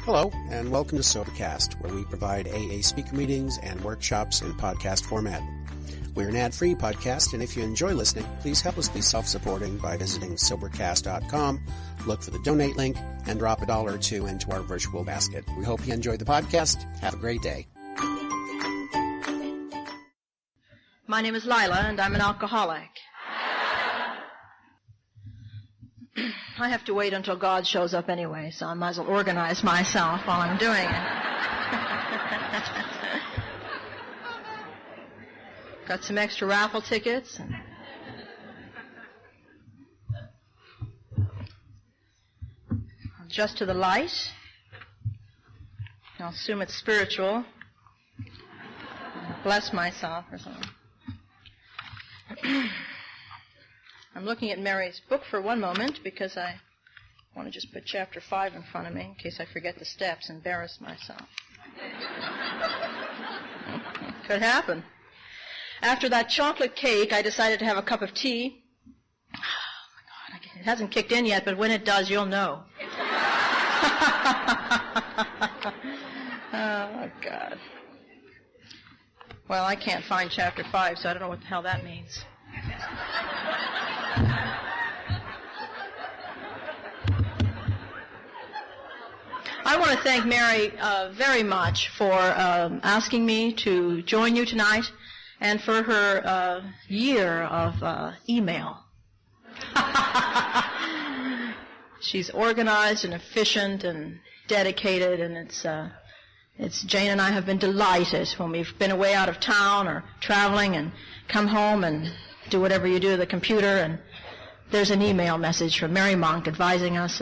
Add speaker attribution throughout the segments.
Speaker 1: Hello, and welcome to Sobercast, where we provide AA speaker meetings and workshops in podcast format. We're an ad-free podcast, and if you enjoy listening, please help us be self-supporting by visiting Sobercast.com, look for the donate link, and drop $1 or $2 into our virtual basket. We hope you enjoy the podcast. Have a great day.
Speaker 2: My name is Lila, and I'm an alcoholic. I have to wait until God shows up anyway, so I might as well organize myself while I'm doing it. Got some extra raffle tickets. Just to the light. I'll assume it's spiritual. Bless myself or something. I'm looking at Mary's book for one moment because I want to just put chapter 5 in front of me in case I forget the steps and embarrass myself. Could happen. After that chocolate cake, I decided to have a cup of tea. Oh, my God, it hasn't kicked in yet, but when it does, you'll know. Oh, God. Well, I can't find chapter 5, so I don't know what the hell that means. I want to thank Mary very much for asking me to join you tonight and for her year of email. She's organized and efficient and dedicated, and it's Jane and I have been delighted when we've been away out of town or traveling and come home and do whatever you do to the computer, and there's an email message from Mary Monk advising us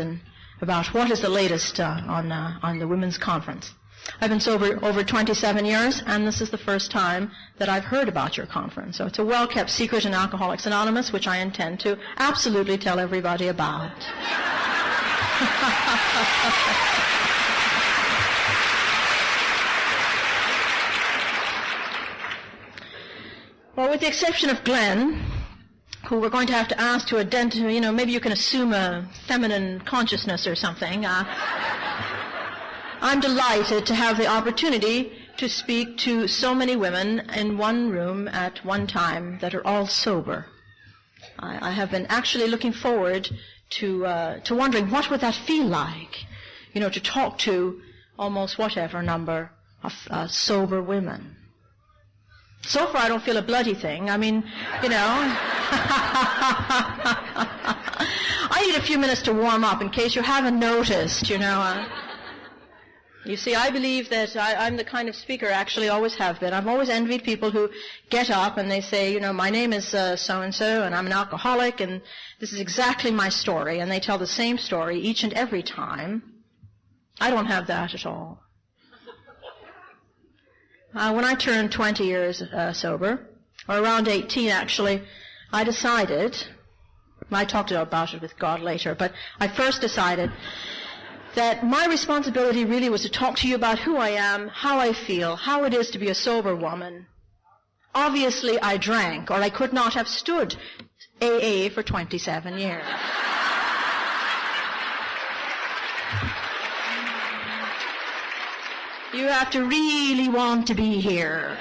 Speaker 2: about what is the latest on the women's conference. I've been sober over 27 years, and this is the first time that I've heard about your conference. So it's a well-kept secret in Alcoholics Anonymous, which I intend to absolutely tell everybody about. Well, with the exception of Glenn, who we're going to have to ask to identify, maybe you can assume a feminine consciousness or something. I'm delighted to have the opportunity to speak to so many women in one room at one time that are all sober. I have been actually looking forward to wondering what would that feel like, to talk to almost whatever number of sober women. So far, I don't feel a bloody thing. I mean, I need a few minutes to warm up in case you haven't noticed, You see, I believe that I'm the kind of speaker, actually always have been. I've always envied people who get up and they say, my name is so-and-so, and I'm an alcoholic, and this is exactly my story, and they tell the same story each and every time. I don't have that at all. When I turned 20 years sober, or around 18 actually, I decided, I talked about it with God later, but I first decided that my responsibility really was to talk to you about who I am, how I feel, how it is to be a sober woman. Obviously I drank, or I could not have stood AA for 27 years. You have to really want to be here.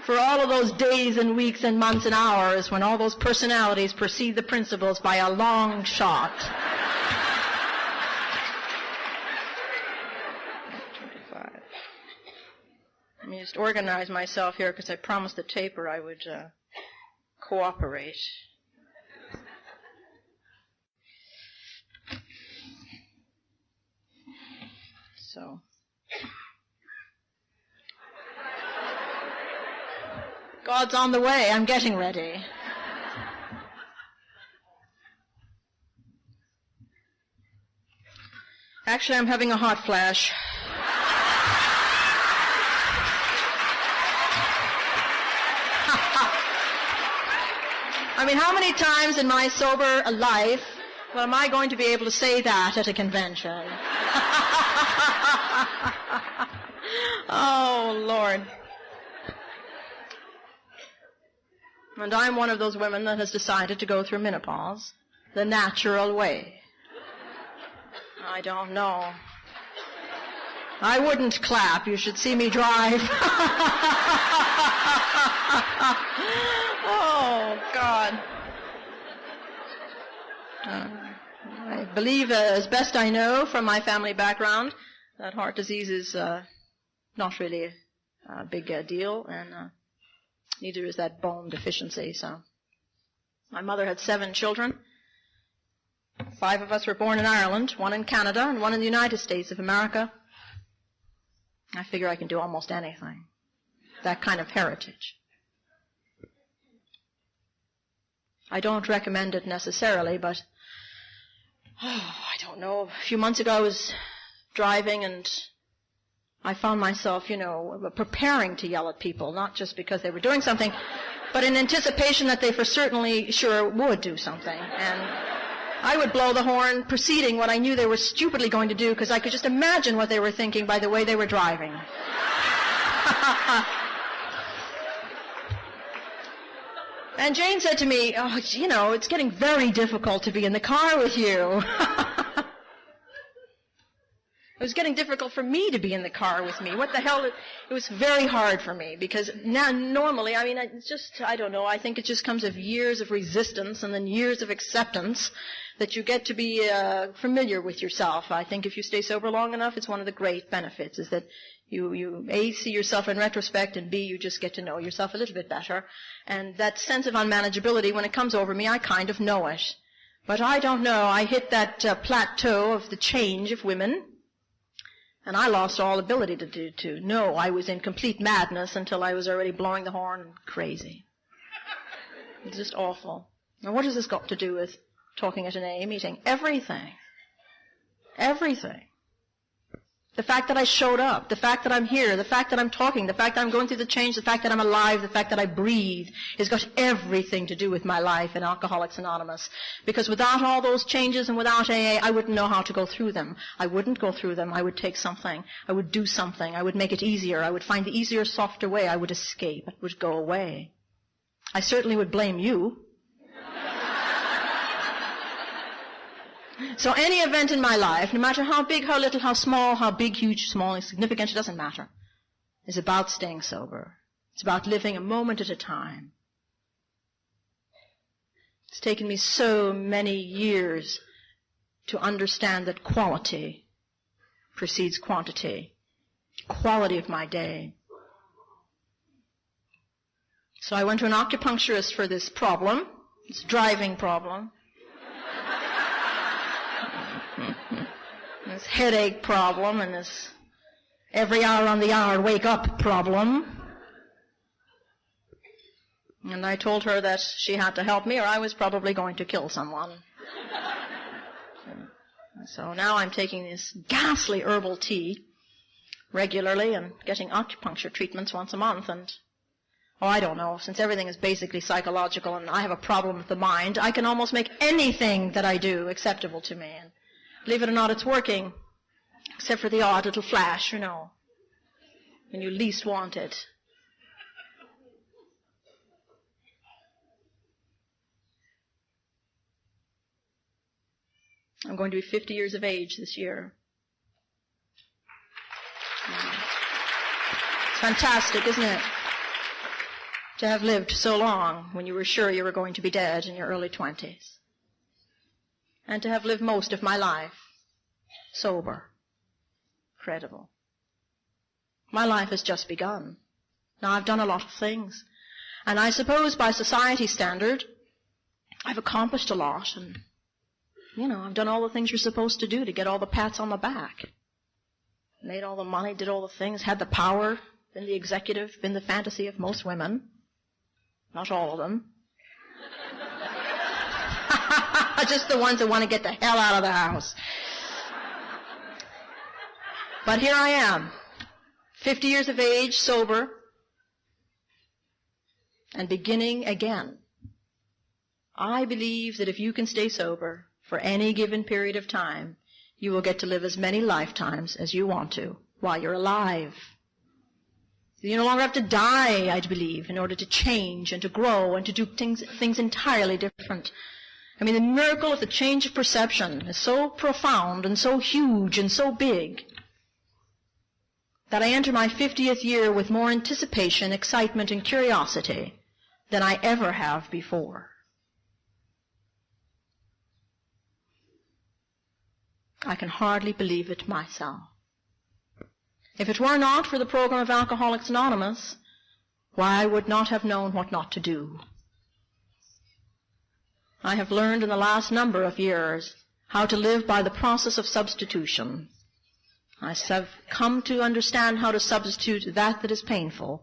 Speaker 2: For all of those days and weeks and months and hours when all those personalities precede the principles by a long shot. 25. Let me just organize myself here because I promised the taper I would cooperate. So, God's on the way. I'm getting ready. Actually, I'm having a hot flash. I mean, how many times in my sober life am I going to be able to say that at a convention? Oh, Lord. And I'm one of those women that has decided to go through menopause the natural way. I don't know. I wouldn't clap. You should see me drive. Oh, God. I believe, as best I know from my family background, that heart disease is not really a big deal, and neither is that bone deficiency. So, my mother had 7 children. 5 of us were born in Ireland, 1 in Canada, and 1 in the United States of America. I figure I can do almost anything. That kind of heritage. I don't recommend it necessarily, but I don't know. A few months ago I was driving and I found myself, preparing to yell at people, not just because they were doing something, but in anticipation that they for certainly sure would do something. And I would blow the horn preceding what I knew they were stupidly going to do, because I could just imagine what they were thinking by the way they were driving. And Jane said to me, it's getting very difficult to be in the car with you. It was getting difficult for me to be in the car with me. What the hell? It was very hard for me, because now normally, it's just, I don't know, I think it just comes of years of resistance and then years of acceptance that you get to be familiar with yourself. I think if you stay sober long enough, it's one of the great benefits, is that you A, see yourself in retrospect, and B, you just get to know yourself a little bit better. And that sense of unmanageability, when it comes over me, I kind of know it. But I don't know, I hit that plateau of the change of women, and I lost all ability to know I was in complete madness until I was already blowing the horn and crazy. It's just awful. Now, what has this got to do with talking at an AA meeting? Everything. Everything. The fact that I showed up, the fact that I'm here, the fact that I'm talking, the fact that I'm going through the change, the fact that I'm alive, the fact that I breathe, has got everything to do with my life in Alcoholics Anonymous. Because without all those changes and without AA, I wouldn't know how to go through them. I wouldn't go through them. I would take something. I would do something. I would make it easier. I would find the easier, softer way. I would escape. It would go away. I certainly would blame you. So any event in my life, no matter how big, how little, how small, how big, huge, small, insignificant, it doesn't matter, is about staying sober. It's about living a moment at a time. It's taken me so many years to understand that quality precedes quantity. Quality of my day. So I went to an acupuncturist for this problem, this driving problem. This headache problem and this every hour on the hour wake up problem. And I told her that she had to help me or I was probably going to kill someone. So now I'm taking this ghastly herbal tea regularly and getting acupuncture treatments once a month. And, I don't know, since everything is basically psychological and I have a problem with the mind, I can almost make anything that I do acceptable to me. And believe it or not, it's working, except for the odd little flash, when you least want it. I'm going to be 50 years of age this year. It's fantastic, isn't it? To have lived so long when you were sure you were going to be dead in your early 20s. And to have lived most of my life sober. Incredible. My life has just begun. Now I've done a lot of things. And I suppose by society standard, I've accomplished a lot. And, I've done all the things you're supposed to do to get all the pats on the back. Made all the money, did all the things, had the power, been the executive, been the fantasy of most women. Not all of them. Just the ones that want to get the hell out of the house. But here I am, 50 years of age, sober, and beginning again. I believe that if you can stay sober for any given period of time, you will get to live as many lifetimes as you want to while you're alive. You no longer have to die, I believe, in order to change and to grow and to do things entirely different. I mean, the miracle of the change of perception is so profound and so huge and so big that I enter my 50th year with more anticipation, excitement, and curiosity than I ever have before. I can hardly believe it myself. If it were not for the program of Alcoholics Anonymous, why, I would not have known what not to do. I have learned in the last number of years how to live by the process of substitution. I have come to understand how to substitute that is painful,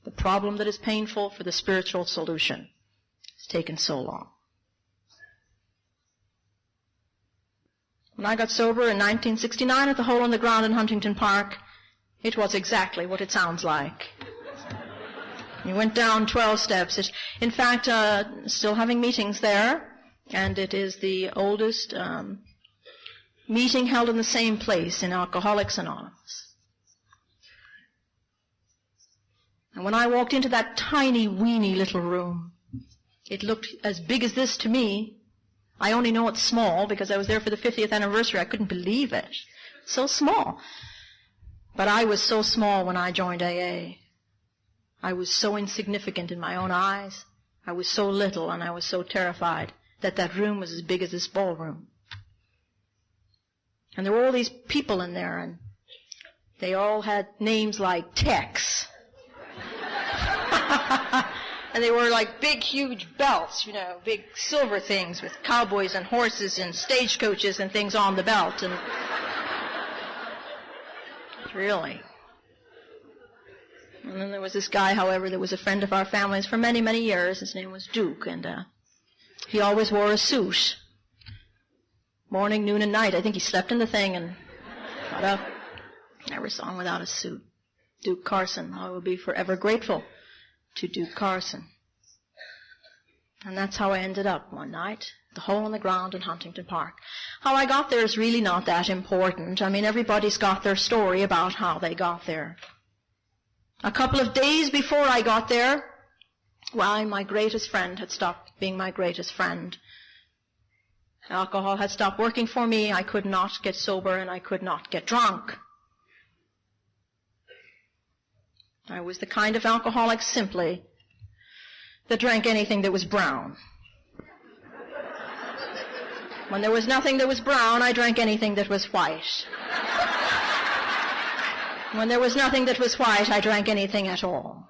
Speaker 2: the problem that is painful, for the spiritual solution. It's taken so long. When I got sober in 1969 at the Hole in the Ground in Huntington Park, it was exactly what it sounds like. You went down 12 steps. In fact, still having meetings there, and it is the oldest meeting held in the same place in Alcoholics Anonymous. And when I walked into that tiny, weeny little room, it looked as big as this to me. I only know it's small because I was there for the 50th anniversary. I couldn't believe it. So small. But I was so small when I joined AA. I was so insignificant in my own eyes. I was so little, and I was so terrified that room was as big as this ballroom. And there were all these people in there, and they all had names like Tex. And they were like big, huge belts, big silver things with cowboys and horses and stagecoaches and things on the belt. And really. And then there was this guy, however, that was a friend of our family's for many, many years. His name was Duke, and he always wore a suit. Morning, noon, and night. I think he slept in the thing and got up. Never saw him without a suit. Duke Carson. I will be forever grateful to Duke Carson. And that's how I ended up one night, the Hole in the Ground in Huntington Park. How I got there is really not that important. I mean, everybody's got their story about how they got there. A couple of days before I got there, my greatest friend had stopped being my greatest friend. Alcohol had stopped working for me. I could not get sober, and I could not get drunk. I was the kind of alcoholic, simply, that drank anything that was brown. When there was nothing that was brown, I drank anything that was white. When there was nothing that was white, I drank anything at all.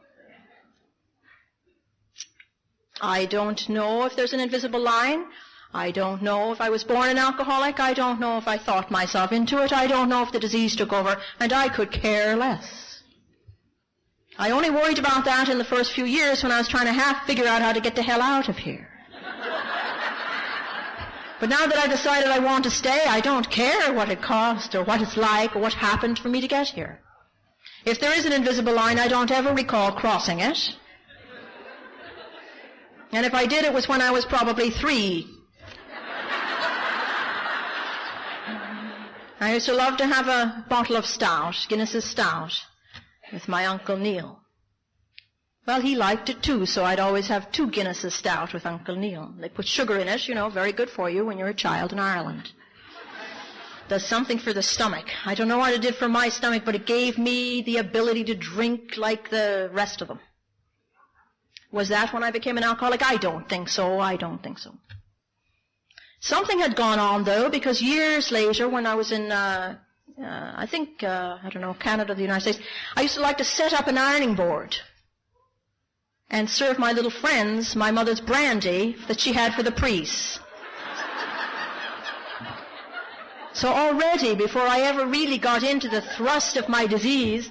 Speaker 2: I don't know if there's an invisible line. I don't know if I was born an alcoholic. I don't know if I thought myself into it. I don't know if the disease took over, and I could care less. I only worried about that in the first few years when I was trying to figure out how to get the hell out of here. But now that I've decided I want to stay, I don't care what it cost or what it's like or what happened for me to get here. If there is an invisible line, I don't ever recall crossing it. And if I did, it was when I was probably 3. I used to love to have a bottle of stout, Guinness's stout, with my Uncle Neil. Well, he liked it too, so I'd always have 2 Guinness's stout with Uncle Neil. They put sugar in it, very good for you when you're a child in Ireland. Does something for the stomach. I don't know what it did for my stomach, but it gave me the ability to drink like the rest of them. Was that when I became an alcoholic? I don't think so. Something had gone on, though, because years later, when I was in, Canada, the United States, I used to like to set up an ironing board and serve my little friends my mother's brandy that she had for the priests. So already, before I ever really got into the thrust of my disease,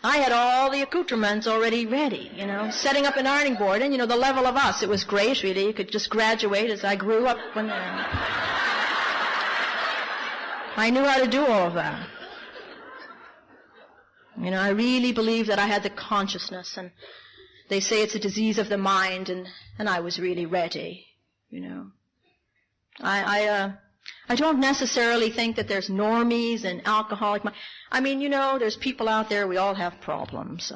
Speaker 2: I had all the accoutrements already ready, setting up an ironing board. And, the level of us, it was great, really. You could just graduate as I grew up. I knew how to do all of that. I really believe that I had the consciousness, and they say it's a disease of the mind, and I was really ready, I don't necessarily think that there's normies and alcoholic. There's people out there, we all have problems.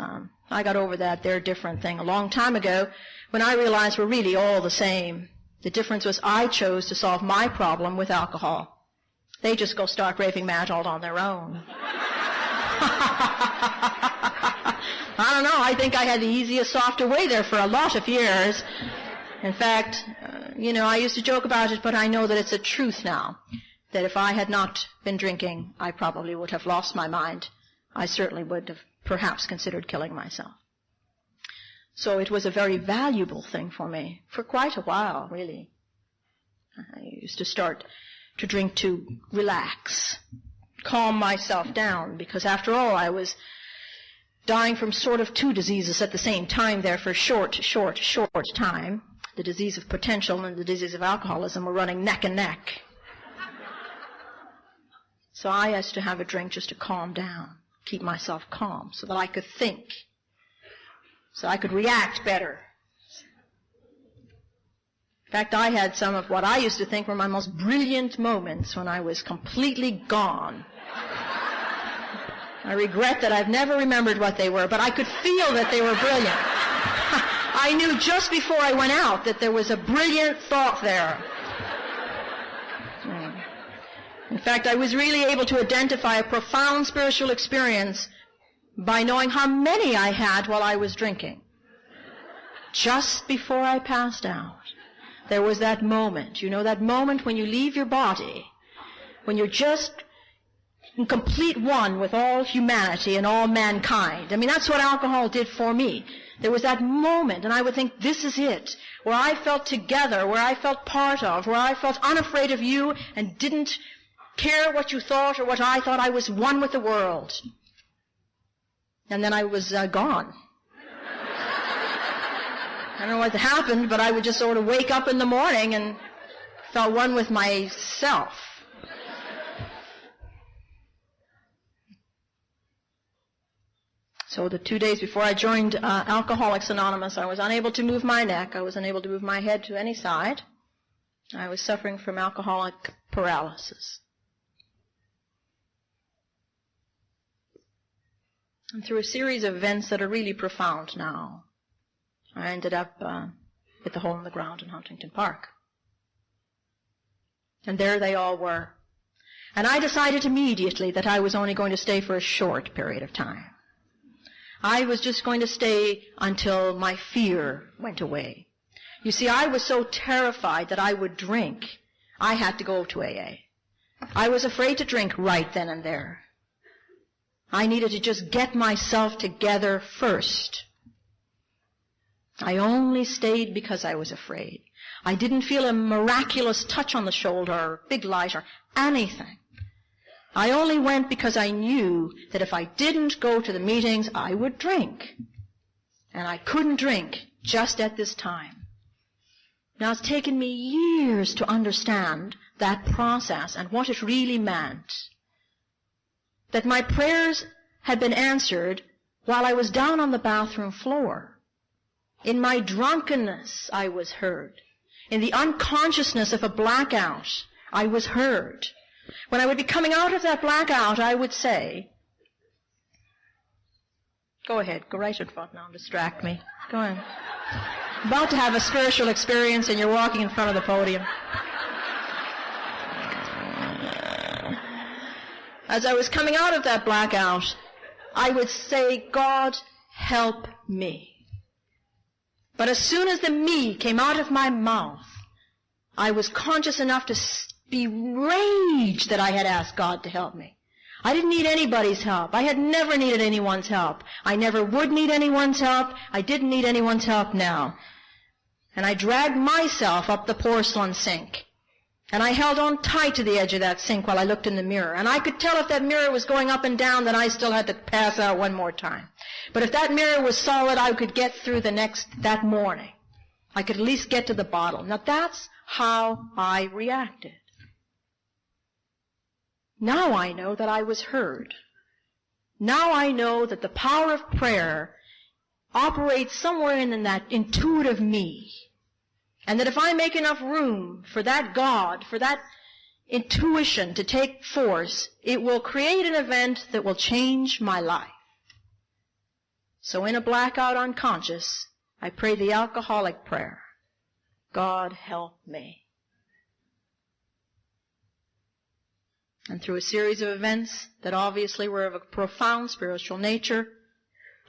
Speaker 2: I got over that, they're a different thing a long time ago when I realized we're really all the same. The difference was I chose to solve my problem with alcohol. They just go stark raving mad all on their own. I don't know. I think I had the easiest, softer way there for a lot of years. In fact, I used to joke about it, but I know that it's a truth now, that if I had not been drinking, I probably would have lost my mind. I certainly would have perhaps considered killing myself. So it was a very valuable thing for me for quite a while, really. I used to start to drink to relax, calm myself down, because after all, I was dying from sort of two diseases at the same time there for short time. The disease of potential and the disease of alcoholism were running neck and neck. So I used to have a drink just to calm down, keep myself calm, so that I could think, so I could react better. In fact, I had some of what I used to think were my most brilliant moments when I was completely gone. I regret that I've never remembered what they were, but I could feel that they were brilliant. I knew just before I went out that there was a brilliant thought there. In fact, I was really able to identify a profound spiritual experience by knowing how many I had while I was drinking. Just before I passed out, there was that moment, that moment when you leave your body, when you're just in complete one with all humanity and all mankind. I mean, that's what alcohol did for me. There was that moment, and I would think, this is it, where I felt together, where I felt part of, where I felt unafraid of you and didn't care what you thought or what I thought. I was one with the world. And then I was gone. I don't know what happened, but I would just sort of wake up in the morning and felt one with myself. So the 2 days before I joined Alcoholics Anonymous, I was unable to move my neck. I was unable to move my head to any side. I was suffering from alcoholic paralysis. And through a series of events that are really profound now, I ended up at the hole in the ground in Huntington Park. And there they all were. And I decided immediately that I was only going to stay for a short period of time. I was just going to stay until my fear went away. You see, I was so terrified that I would drink, I had to go to AA. I was afraid to drink right then and there. I needed to just get myself together first. I only stayed because I was afraid. I didn't feel a miraculous touch on the shoulder or big light or anything. I only went because I knew that if I didn't go to the meetings, I would drink. And I couldn't drink just at this time. Now, it's taken me years to understand that process and what it really meant. That my prayers had been answered while I was down on the bathroom floor. In my drunkenness, I was heard. In the unconsciousness of a blackout, I was heard. When I would be coming out of that blackout, I would say, go ahead, go right in front now and distract me. Go on. About to have a spiritual experience and you're walking in front of the podium. As I was coming out of that blackout, I would say, God, help me. But as soon as the me came out of my mouth, I was conscious enough to be raged that I had asked God to help me. I didn't need anybody's help. I had never needed anyone's help. I never would need anyone's help. I didn't need anyone's help now. And I dragged myself up the porcelain sink. And I held on tight to the edge of that sink while I looked in the mirror. And I could tell if that mirror was going up and down, then I still had to pass out one more time. But if that mirror was solid, I could get through that morning. I could at least get to the bottle. Now that's how I reacted. Now I know that I was heard. Now I know that the power of prayer operates somewhere in that intuitive me. And that if I make enough room for that God, for that intuition to take force, it will create an event that will change my life. So in a blackout unconscious, I prayed the alcoholic prayer. God help me. And through a series of events that obviously were of a profound spiritual nature,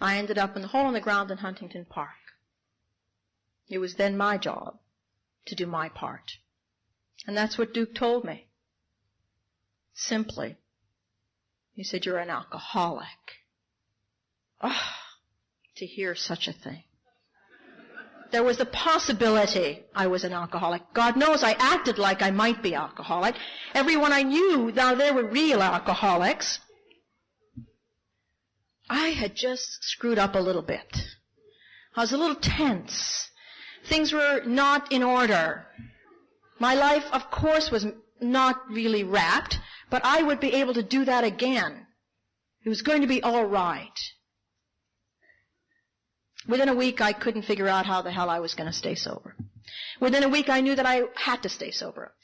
Speaker 2: I ended up in the hole in the ground in Huntington Park. It was then my job to do my part. And that's what Duke told me. Simply, he said, "You're an alcoholic." Oh, to hear such a thing. There was the possibility I was an alcoholic. God knows I acted like I might be alcoholic. Everyone I knew, now they were real alcoholics. I had just screwed up a little bit. I was a little tense. Things were not in order. My life, of course, was not really wrapped, but I would be able to do that again. It was going to be all right. Within a week, I couldn't figure out how the hell I was going to stay sober. Within a week, I knew that I had to stay sober.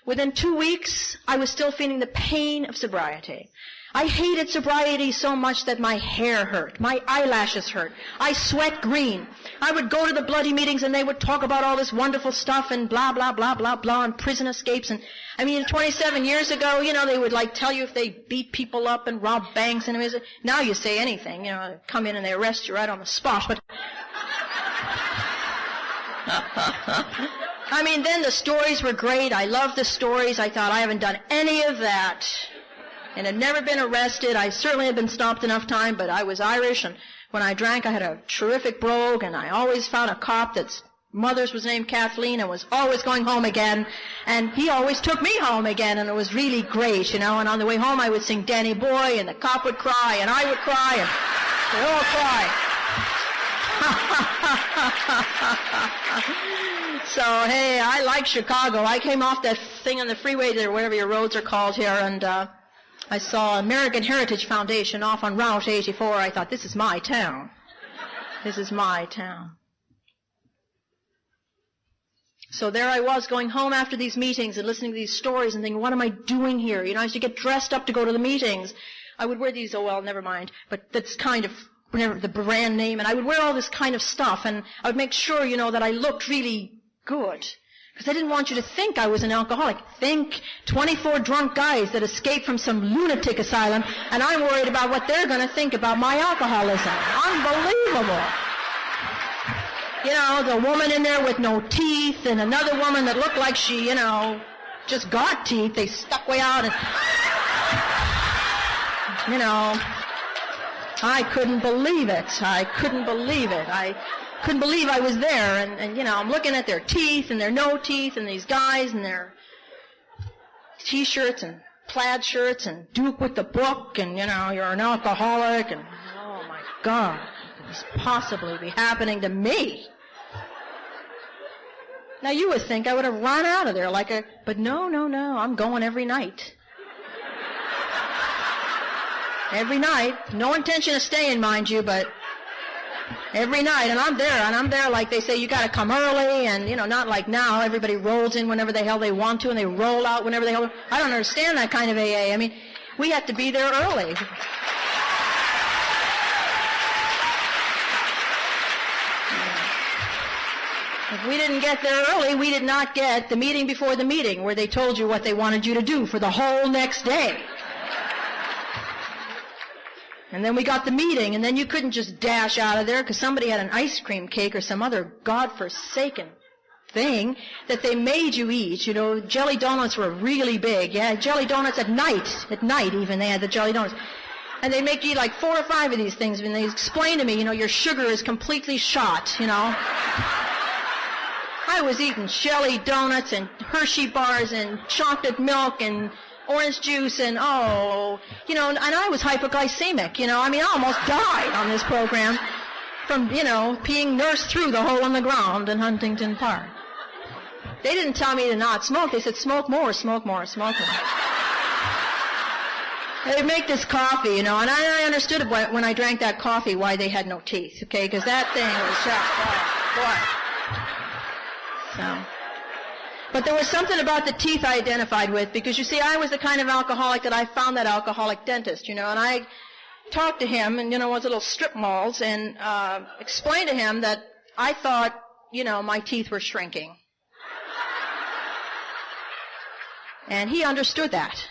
Speaker 2: Within 2 weeks, I was still feeling the pain of sobriety. I hated sobriety so much that my hair hurt. My eyelashes hurt. I sweat green. I would go to the bloody meetings and they would talk about all this wonderful stuff and blah, blah, blah, blah, blah, and prison escapes. And 27 years ago, they would tell you if they beat people up and rob banks. And now you say anything, come in and they arrest you right on the spot. But then the stories were great. I loved the stories. I thought I haven't done any of that. And had never been arrested. I certainly had been stopped enough time, but I was Irish, and when I drank, I had a terrific brogue, and I always found a cop that's mother's was named Kathleen and was always going home again, and he always took me home again, and it was really great, and on the way home I would sing Danny Boy, and the cop would cry, and I would cry, and they all cry. So, hey, I like Chicago. I came off that thing on the freeway there, whatever your roads are called here, and I saw American Heritage Foundation off on Route 84. I thought, this is my town. This is my town. So there I was going home after these meetings and listening to these stories and thinking, what am I doing here? I used to get dressed up to go to the meetings. I would wear these, never mind, but that's kind of the brand name, and I would wear all this kind of stuff, and I would make sure, that I looked really good. Because I didn't want you to think I was an alcoholic. Think 24 drunk guys that escaped from some lunatic asylum, and I'm worried about what they're going to think about my alcoholism. Unbelievable. The woman in there with no teeth, and another woman that looked like she, just got teeth. They stuck way out, and, I couldn't believe it. I couldn't believe I was there, and I'm looking at their teeth and their no teeth and these guys and their T-shirts and plaid shirts and Duke with the book and, you're an alcoholic and, oh my God, how could this possibly be happening to me? Now you would think I would have run out of there but no, I'm going every night. Every night. No intention of staying, mind you, but every night, and I'm there like they say, you got to come early, and, not like now, everybody rolls in whenever the hell they want to, and they roll out whenever the hell. I don't understand that kind of AA. We have to be there early. If we didn't get there early, we did not get the meeting before the meeting, where they told you what they wanted you to do for the whole next day. And then we got the meeting, and then you couldn't just dash out of there because somebody had an ice cream cake or some other godforsaken thing that they made you eat. Jelly donuts were really big. Yeah, jelly donuts at night. At night even they had the jelly donuts. And they make you eat 4 or 5 of these things, and they explain to me, your sugar is completely shot, I was eating jelly donuts and Hershey bars and chocolate milk and orange juice and, and I was hypoglycemic, I almost died on this program from, being nursed through the hole in the ground in Huntington Park. They didn't tell me to not smoke. They said, smoke more, smoke more, smoke more. They make this coffee, and I understood when I drank that coffee why they had no teeth, okay, because that thing was just, But there was something about the teeth I identified with, because, you see, I was the kind of alcoholic that I found that alcoholic dentist, and I talked to him, and, was little strip malls, and explained to him that I thought, my teeth were shrinking. And he understood that.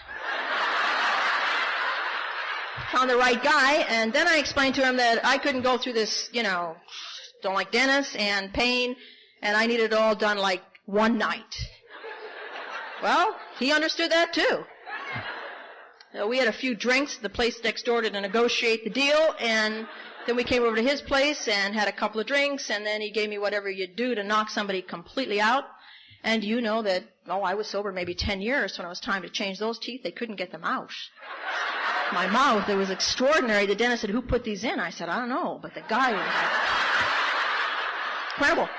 Speaker 2: Found the right guy, and then I explained to him that I couldn't go through this, don't like dentists and pain, and I needed it all done like one night. Well, he understood that too. We had a few drinks, the place next door to negotiate the deal, and then we came over to his place and had a couple of drinks, and then he gave me whatever you'd do to knock somebody completely out. And you know that, I was sober maybe 10 years, so when it was time to change those teeth, they couldn't get them out. My mouth, it was extraordinary. The dentist said, "Who put these in?" I said, "I don't know," but the guy was incredible.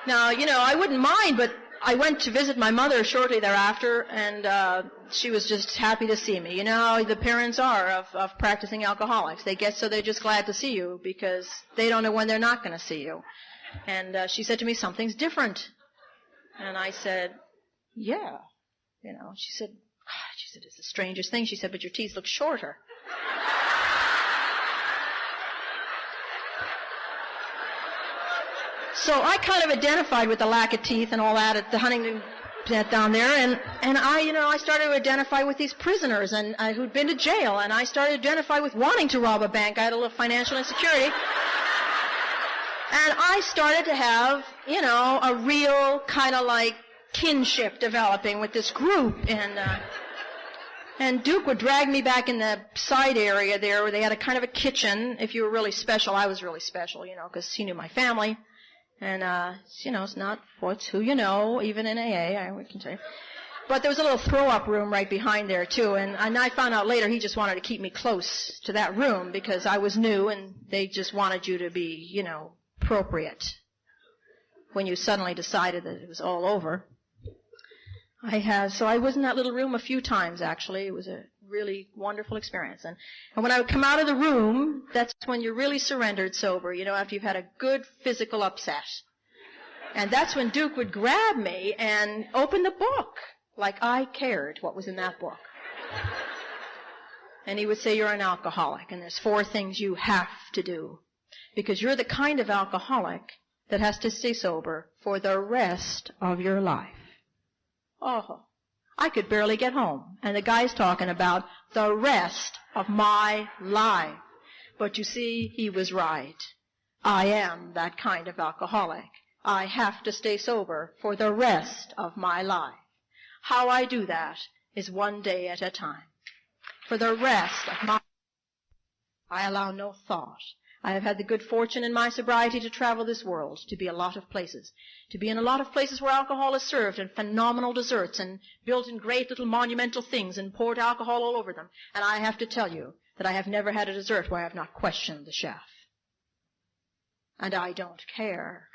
Speaker 2: Now, I wouldn't mind, but I went to visit my mother shortly thereafter, and she was just happy to see me. The parents are of practicing alcoholics. They get so they're just glad to see you because they don't know when they're not going to see you. And she said to me, "Something's different." And I said, "Yeah." She said, "It's the strangest thing." She said, "But your teeth look shorter." So I kind of identified with the lack of teeth and all that at the Huntington down there, and I started to identify with these prisoners and who'd been to jail, and I started to identify with wanting to rob a bank. I had a little financial insecurity. And I started to have, a real kind of like kinship developing with this group, and Duke would drag me back in the side area there where they had a kind of a kitchen. If you were really special, I was really special, because he knew my family. And, it's not what's who you know, even in AA, I can tell you. But there was a little throw-up room right behind there, too. And I found out later he just wanted to keep me close to that room because I was new and they just wanted you to be, appropriate when you suddenly decided that it was all over. So I was in that little room a few times, actually. It was a really wonderful experience. And when I would come out of the room, that's when you're really surrendered sober, after you've had a good physical upset. And that's when Duke would grab me and open the book, like I cared what was in that book. And he would say, "You're an alcoholic, and there's 4 things you have to do. Because you're the kind of alcoholic that has to stay sober for the rest of your life." Oh, I could barely get home. And the guy's talking about the rest of my life. But you see, he was right. I am that kind of alcoholic. I have to stay sober for the rest of my life. How I do that is one day at a time. For the rest of my life, I allow no thought. I have had the good fortune in my sobriety to travel this world, to be a lot of places, to be in a lot of places where alcohol is served and phenomenal desserts and built in great little monumental things and poured alcohol all over them. And I have to tell you that I have never had a dessert where I have not questioned the chef. And I don't care.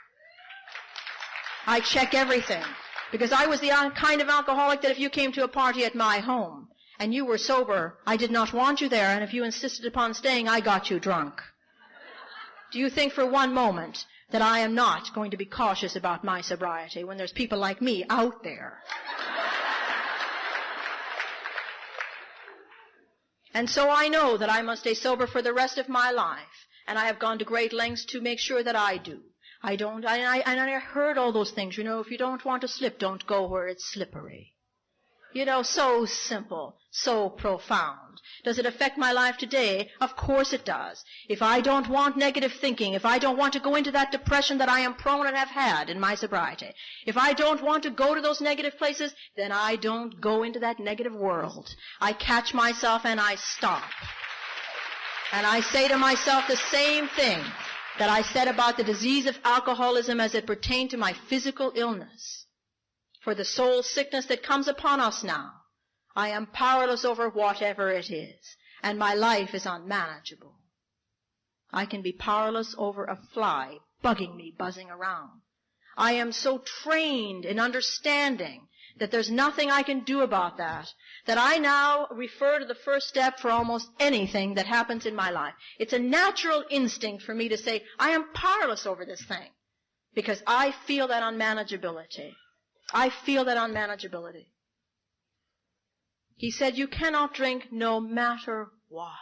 Speaker 2: I check everything because I was the kind of alcoholic that if you came to a party at my home and you were sober, I did not want you there, and if you insisted upon staying, I got you drunk. Do you think for one moment that I am not going to be cautious about my sobriety when there's people like me out there? And so I know that I must stay sober for the rest of my life, and I have gone to great lengths to make sure that I do. I heard all those things, if you don't want to slip, don't go where it's slippery. So simple, so profound. Does it affect my life today? Of course it does. If I don't want negative thinking, if I don't want to go into that depression that I am prone and have had in my sobriety, if I don't want to go to those negative places, then I don't go into that negative world. I catch myself and I stop. And I say to myself the same thing that I said about the disease of alcoholism as it pertained to my physical illness. For the soul sickness that comes upon us now, I am powerless over whatever it is, and my life is unmanageable. I can be powerless over a fly bugging me, buzzing around. I am so trained in understanding that there's nothing I can do about that I now refer to the first step for almost anything that happens in my life. It's a natural instinct for me to say, I am powerless over this thing, because I feel that unmanageability. I feel that unmanageability. He said, you cannot drink no matter what.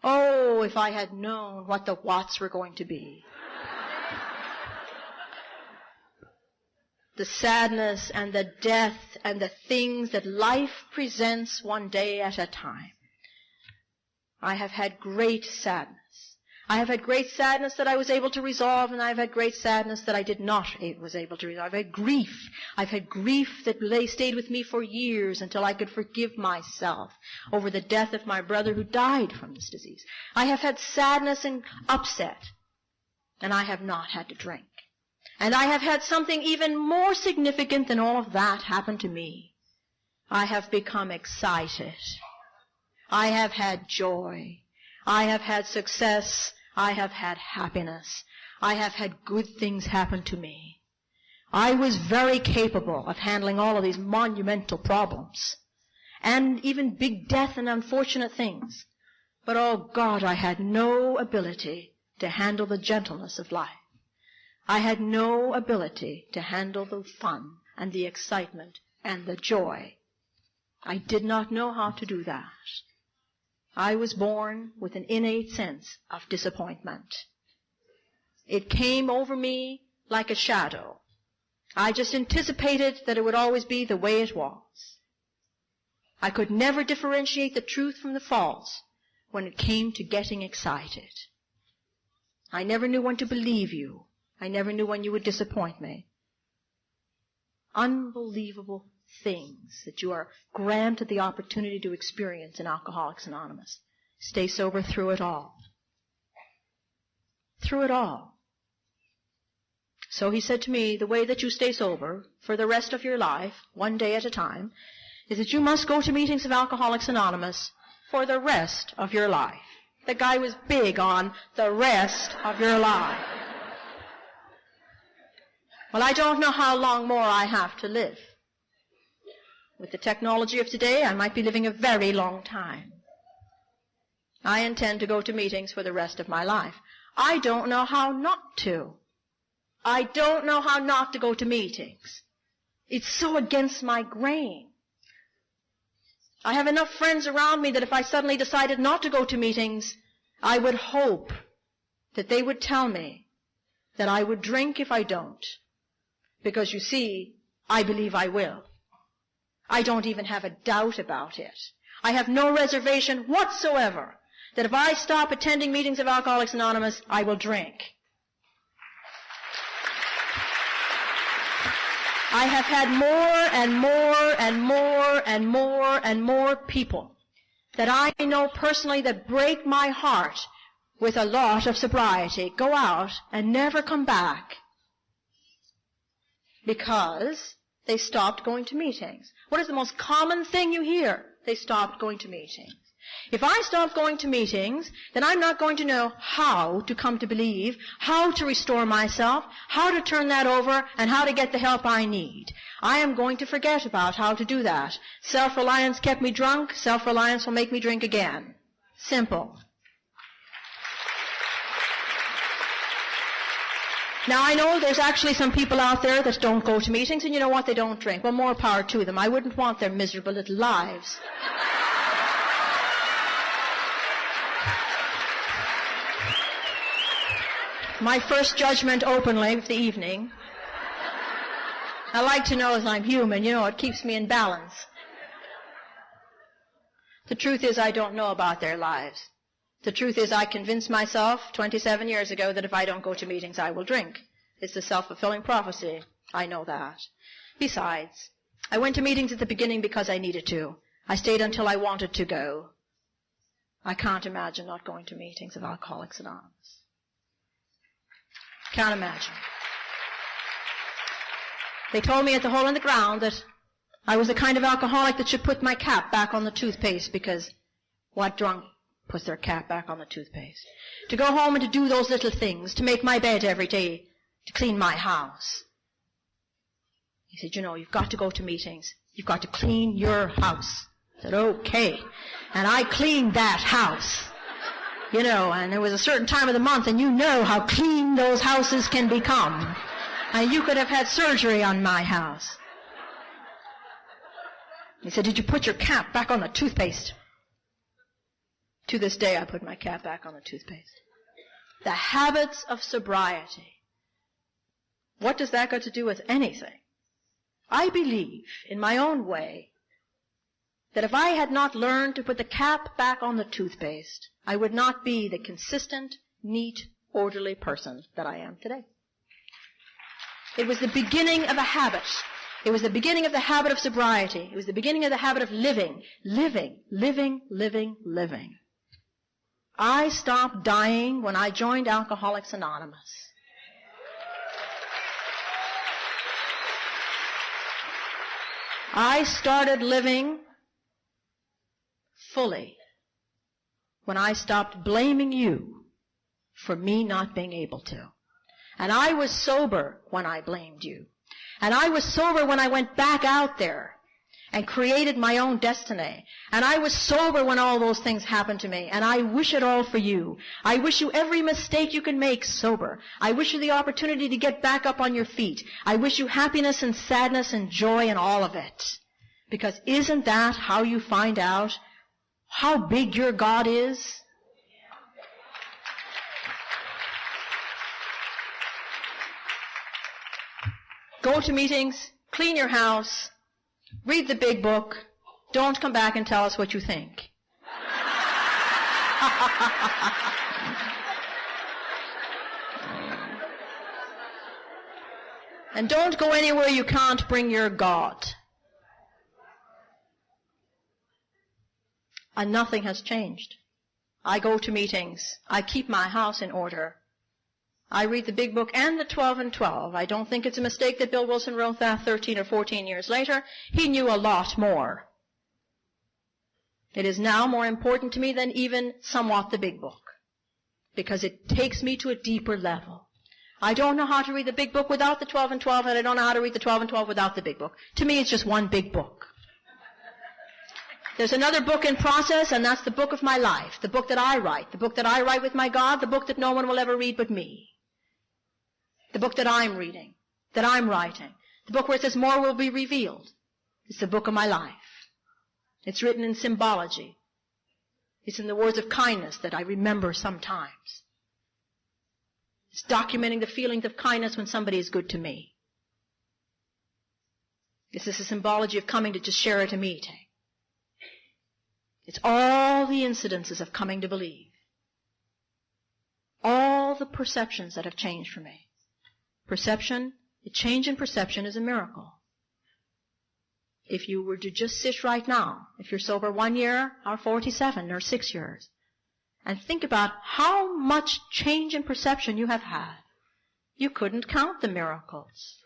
Speaker 2: Oh, if I had known what the whats were going to be. The sadness and the death and the things that life presents one day at a time. I have had great sadness. I have had great sadness that I was able to resolve, and I have had great sadness that I was able to resolve. I've had grief. I've had grief that stayed with me for years until I could forgive myself over the death of my brother who died from this disease. I have had sadness and upset, and I have not had to drink. And I have had something even more significant than all of that happen to me. I have become excited. I have had joy. I have had success. I have had happiness. I have had good things happen to me. I was very capable of handling all of these monumental problems and even big death and unfortunate things. But, oh God, I had no ability to handle the gentleness of life. I had no ability to handle the fun and the excitement and the joy. I did not know how to do that. I was born with an innate sense of disappointment. It came over me like a shadow. I just anticipated that it would always be the way it was. I could never differentiate the truth from the false when it came to getting excited. I never knew when to believe you. I never knew when you would disappoint me. Unbelievable things that you are granted the opportunity to experience in Alcoholics Anonymous. Stay sober through it all. Through it all. So he said to me, the way that you stay sober for the rest of your life, one day at a time, is that you must go to meetings of Alcoholics Anonymous for the rest of your life. The guy was big on the rest of your life. Well, I don't know how long more I have to live. With the technology of today, I might be living a very long time. I intend to go to meetings for the rest of my life. I don't know how not to. I don't know how not to go to meetings. It's so against my grain. I have enough friends around me that if I suddenly decided not to go to meetings, I would hope that they would tell me that I would drink if I don't. Because, you see, I believe I will. I don't even have a doubt about it. I have no reservation whatsoever that if I stop attending meetings of Alcoholics Anonymous, I will drink. I have had more and more and more and more and more people that I know personally that break my heart with a lot of sobriety go out and never come back because they stopped going to meetings. What is the most common thing you hear? They stopped going to meetings. If I stop going to meetings, then I'm not going to know how to come to believe, how to restore myself, how to turn that over, and how to get the help I need. I am going to forget about how to do that. Self-reliance kept me drunk. Self-reliance will make me drink again. Simple. Now, I know there's actually some people out there that don't go to meetings, and you know what? They don't drink. Well, more power to them. I wouldn't want their miserable little lives. My first judgment openly of the evening. I like to know as I'm human, it keeps me in balance. The truth is I don't know about their lives. The truth is I convinced myself 27 years ago that if I don't go to meetings, I will drink. It's a self-fulfilling prophecy. I know that. Besides, I went to meetings at the beginning because I needed to. I stayed until I wanted to go. I can't imagine not going to meetings of Alcoholics Anonymous. Can't imagine. They told me at the Hole in the Ground that I was the kind of alcoholic that should put my cap back on the toothpaste because what drunk puts their cap back on the toothpaste? To go home and to do those little things, to make my bed every day, to clean my house. He said, you've got to go to meetings. You've got to clean your house. I said, okay. And I cleaned that house. And there was a certain time of the month, and you know how clean those houses can become. And you could have had surgery on my house. He said, did you put your cap back on the toothpaste? To this day, I put my cap back on the toothpaste. The habits of sobriety. What does that got to do with anything? I believe, in my own way, that if I had not learned to put the cap back on the toothpaste, I would not be the consistent, neat, orderly person that I am today. It was the beginning of a habit. It was the beginning of the habit of sobriety. It was the beginning of the habit of living. I stopped dying when I joined Alcoholics Anonymous. I started living fully when I stopped blaming you for me not being able to. And I was sober when I blamed you. And I was sober when I went back out there and created my own destiny. And I was sober when all those things happened to me. And I wish it all for you. I wish you every mistake you can make sober. I wish you the opportunity to get back up on your feet. I wish you happiness and sadness and joy and all of it. Because isn't that how you find out how big your God is? Go to meetings, clean your house, read the big book. Don't come back and tell us what you think. And don't go anywhere you can't bring your God. And nothing has changed. I go to meetings. I keep my house in order. I read the big book and the 12 and 12. I don't think it's a mistake that Bill Wilson wrote that 13 or 14 years later. He knew a lot more. It is now more important to me than even somewhat the big book, because it takes me to a deeper level. I don't know how to read the big book without the 12 and 12, and I don't know how to read the 12 and 12 without the big book. To me, it's just one big book. There's another book in process, and that's the book of my life, the book that I write with my God, the book that no one will ever read but me. The book that I'm reading, that I'm writing. The book where it says more will be revealed. It's the book of my life. It's written in symbology. It's in the words of kindness that I remember sometimes. It's documenting the feelings of kindness when somebody is good to me. This is a symbology of coming to just share at a meeting. It's all the incidences of coming to believe. All the perceptions that have changed for me. Perception, a change in perception is a miracle. If you were to just sit right now, if you're sober 1 year or 47 or 6 years, and think about how much change in perception you have had, you couldn't count the miracles.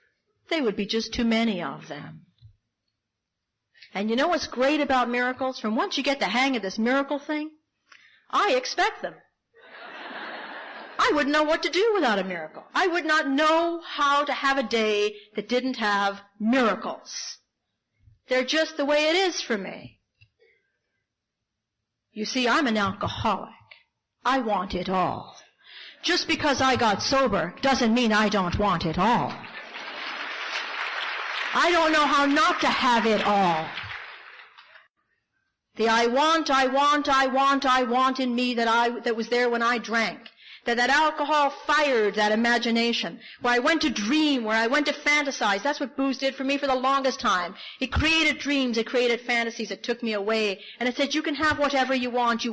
Speaker 2: They would be just too many of them. And you know what's great about miracles? From once you get the hang of this miracle thing, I expect them. I wouldn't know what to do without a miracle. I would not know how to have a day that didn't have miracles. They're just the way it is for me. You see, I'm an alcoholic. I want it all. Just because I got sober doesn't mean I don't want it all. I don't know how not to have it all. The I want in me that was there when I drank. That alcohol fired that imagination. Where I went to dream, where I went to fantasize. That's what booze did for me for the longest time. It created dreams, it created fantasies, it took me away. And it said, you can have whatever you want.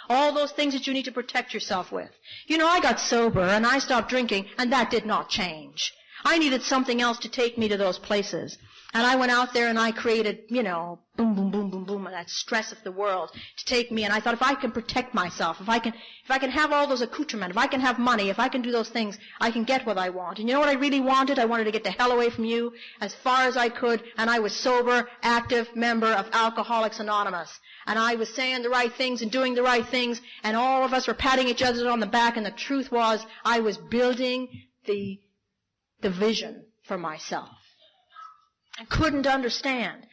Speaker 2: All those things that you need to protect yourself with. You know, I got sober and I stopped drinking, and that did not change. I needed something else to take me to those places. And I went out there and I created, boom, boom, boom, boom, boom, that stress of the world to take me. And I thought, if I can protect myself, if I can have all those accoutrements, if I can have money, if I can do those things, I can get what I want. And you know what I really wanted? I wanted to get the hell away from you as far as I could. And I was sober, active member of Alcoholics Anonymous. And I was saying the right things and doing the right things. And all of us were patting each other on the back. And the truth was, I was building the vision for myself. I couldn't understand.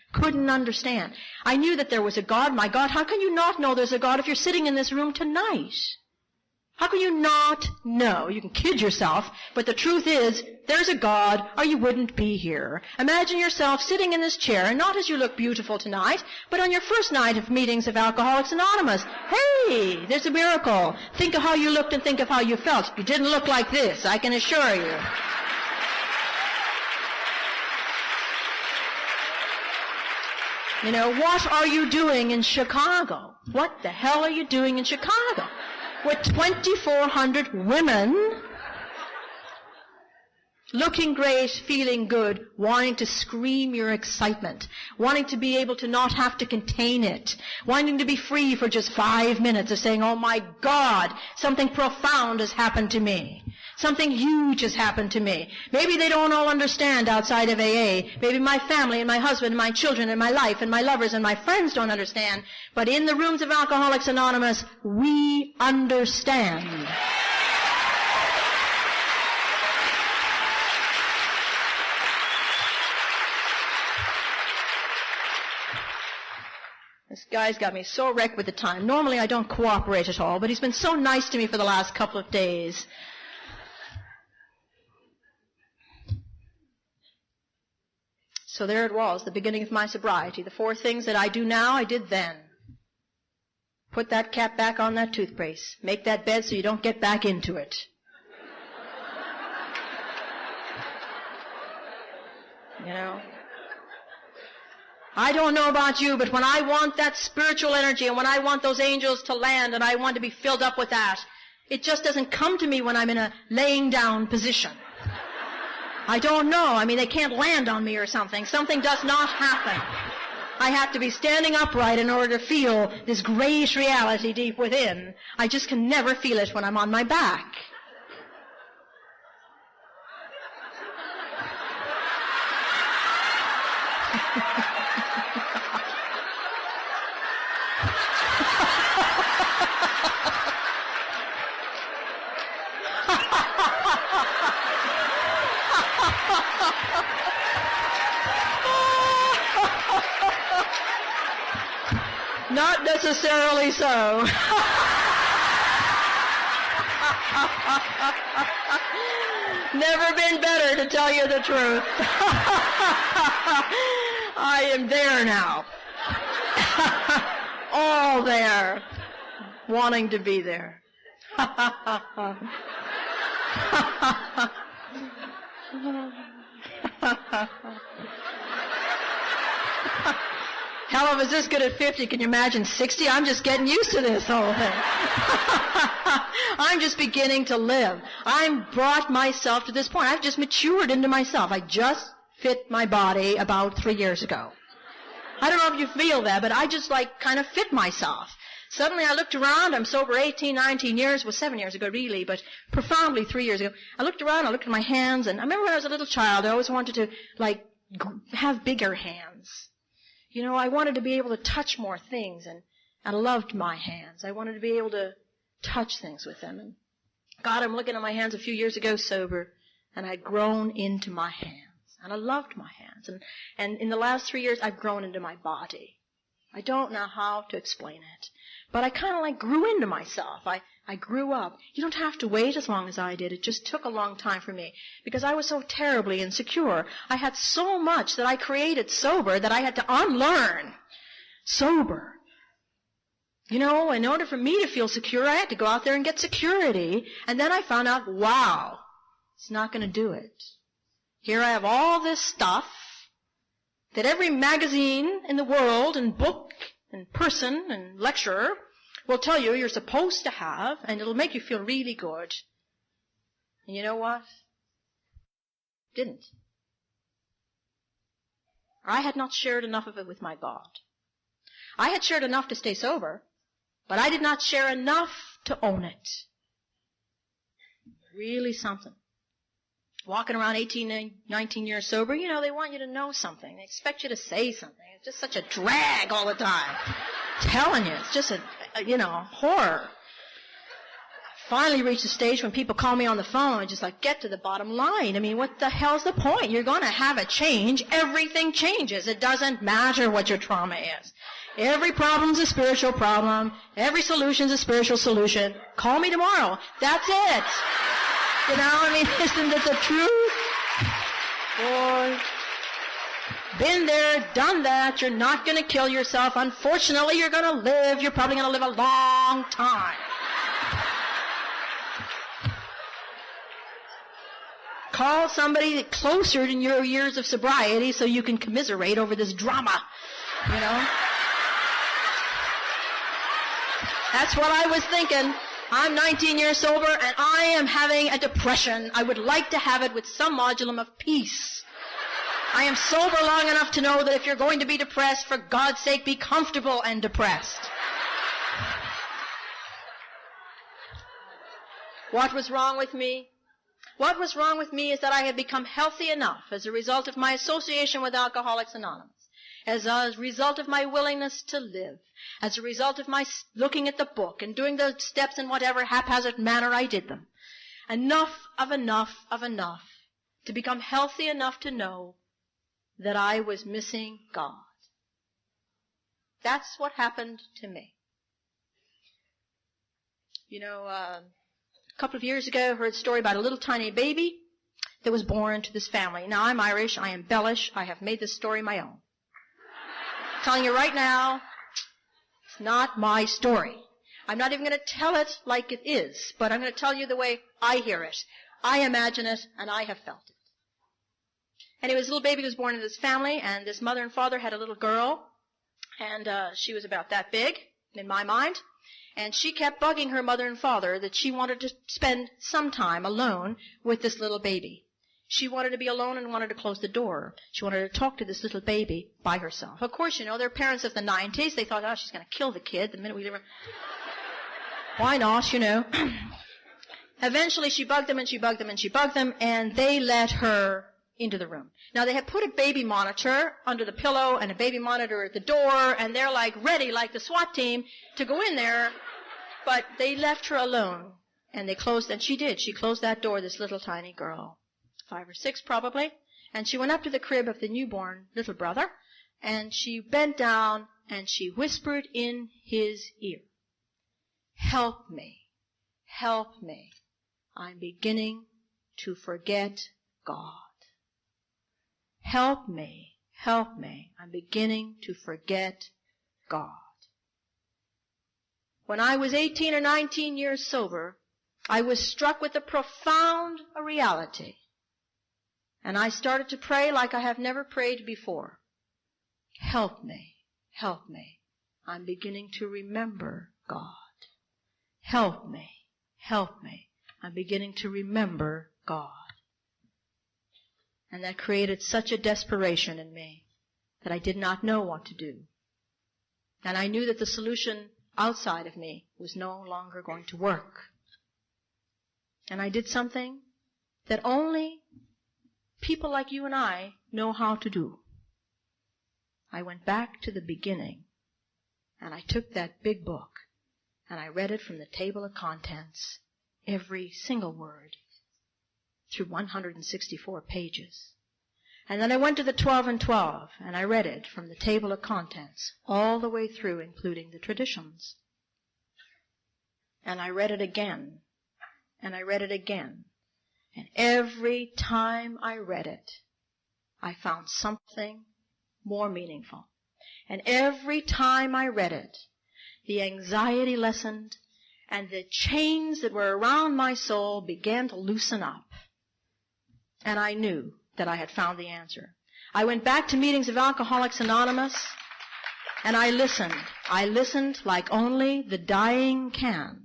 Speaker 2: I knew that there was a God. My God, how can you not know there's a God if you're sitting in this room tonight? How can you not know? You can kid yourself, but the truth is, there's a God, or you wouldn't be here. Imagine yourself sitting in this chair, and not as you look beautiful tonight, but on your first night of meetings of Alcoholics Anonymous. Hey, there's a miracle. Think of how you looked and think of how you felt. You didn't look like this, I can assure you. You know, what are you doing in Chicago? What the hell are you doing in Chicago? With 2,400 women looking great, feeling good, wanting to scream your excitement, wanting to be able to not have to contain it, wanting to be free for just 5 minutes of saying, oh my God, something profound has happened to me. Something huge has happened to me. Maybe they don't all understand outside of AA. Maybe my family and my husband and my children and my life and my lovers and my friends don't understand. But in the rooms of Alcoholics Anonymous, we understand. This guy's got me so wrecked with the time. Normally I don't cooperate at all, but he's been so nice to me for the last couple of days. So there it was, the beginning of my sobriety. The 4 things that I do now, I did then. Put that cap back on that toothpaste. Make that bed so you don't get back into it. You know? I don't know about you, but when I want that spiritual energy and when I want those angels to land and I want to be filled up with that, it just doesn't come to me when I'm in a laying down position. I don't know. I mean, they can't land on me or something. Something does not happen. I have to be standing upright in order to feel this great reality deep within. I just can never feel it when I'm on my back. Not necessarily so. Never been better, to tell you the truth. I am there now. All there. Wanting to be there. Hell, I was this good at 50. Can you imagine 60? I'm just getting used to this whole thing. I'm just beginning to live. I've brought myself to this point. I've just matured into myself. I just fit my body about 3 years ago. I don't know if you feel that, but I just kind of fit myself. Suddenly I looked around. I'm sober 18, 19 years. Well, 7 years ago, really, but profoundly 3 years ago. I looked around. I looked at my hands, and I remember when I was a little child, I always wanted to, have bigger hands. You know, I wanted to be able to touch more things, and I loved my hands. I wanted to be able to touch things with them. And God, I'm looking at my hands a few years ago sober, and I'd grown into my hands. And I loved my hands. And in the last 3 years, I've grown into my body. I don't know how to explain it. But I kind of grew into myself. I grew up. You don't have to wait as long as I did. It just took a long time for me because I was so terribly insecure. I had so much that I created sober that I had to unlearn sober. You know, in order for me to feel secure, I had to go out there and get security. And then I found out, wow, it's not going to do it. Here I have all this stuff that every magazine in the world and book and person and lecturer will tell you you're supposed to have, and it'll make you feel really good. And you know what? Didn't. I had not shared enough of it with my God. I had shared enough to stay sober, but I did not share enough to own it. Really something. Walking around 18, 19 years sober, you know, they want you to know something. They expect you to say something. It's just such a drag all the time. I'm telling you, it's just a horror. Finally reached a stage when people call me on the phone and just get to the bottom line. I mean, what the hell's the point? You're going to have a change. Everything changes. It doesn't matter what your trauma is. Every problem's a spiritual problem. Every solution's a spiritual solution. Call me tomorrow. That's it. You know, I mean, isn't it the truth? Boy, been there, done that. You're not going to kill yourself. Unfortunately, you're going to live. You're probably going to live a long time. Call somebody closer in your years of sobriety so you can commiserate over this drama. you know. That's what I was thinking. I'm 19 years sober, and I am having a depression. I would like to have it with some modulum of peace. I am sober long enough to know that if you're going to be depressed, for God's sake, be comfortable and depressed. What was wrong with me? What was wrong with me is that I had become healthy enough as a result of my association with Alcoholics Anonymous, as a result of my willingness to live, as a result of my looking at the book and doing the steps in whatever haphazard manner I did them. Enough to become healthy enough to know that I was missing God. That's what happened to me. You know, a couple of years ago, I heard a story about a little tiny baby that was born to this family. Now, I'm Irish. I embellish. I have made this story my own. I'm telling you right now, it's not my story. I'm not even going to tell it like it is, but I'm going to tell you the way I hear it. I imagine it, and I have felt it. Anyway, this little baby was born into this family, and this mother and father had a little girl, and she was about that big, in my mind. And she kept bugging her mother and father that she wanted to spend some time alone with this little baby. She wanted to be alone and wanted to close the door. She wanted to talk to this little baby by herself. Of course, you know, they're parents of the 90s. They thought, oh, she's going to kill the kid the minute we leave her. Why not, you know? Eventually, she bugged them, and they let her into the room. Now, they had put a baby monitor under the pillow and a baby monitor at the door, and they're like ready, like the SWAT team, to go in there. But they left her alone, and they closed, and she did. She closed that door, this little tiny girl, 5 or 6 probably, and she went up to the crib of the newborn little brother, and she bent down, and she whispered in his ear, "Help me, help me. I'm beginning to forget God. Help me, help me. I'm beginning to forget God." When I was 18 or 19 years sober, I was struck with a profound reality. And I started to pray like I have never prayed before. Help me, help me. I'm beginning to remember God. Help me, help me. I'm beginning to remember God. And that created such a desperation in me that I did not know what to do. And I knew that the solution outside of me was no longer going to work. And I did something that only people like you and I know how to do. I went back to the beginning, and I took that big book, and I read it from the table of contents, every single word, through 164 pages. And then I went to the 12 and 12, and I read it from the table of contents, all the way through, including the traditions. And I read it again, and I read it again. And every time I read it, I found something more meaningful. And every time I read it, the anxiety lessened, and the chains that were around my soul began to loosen up. And I knew that I had found the answer. I went back to meetings of Alcoholics Anonymous, and I listened. I listened like only the dying can.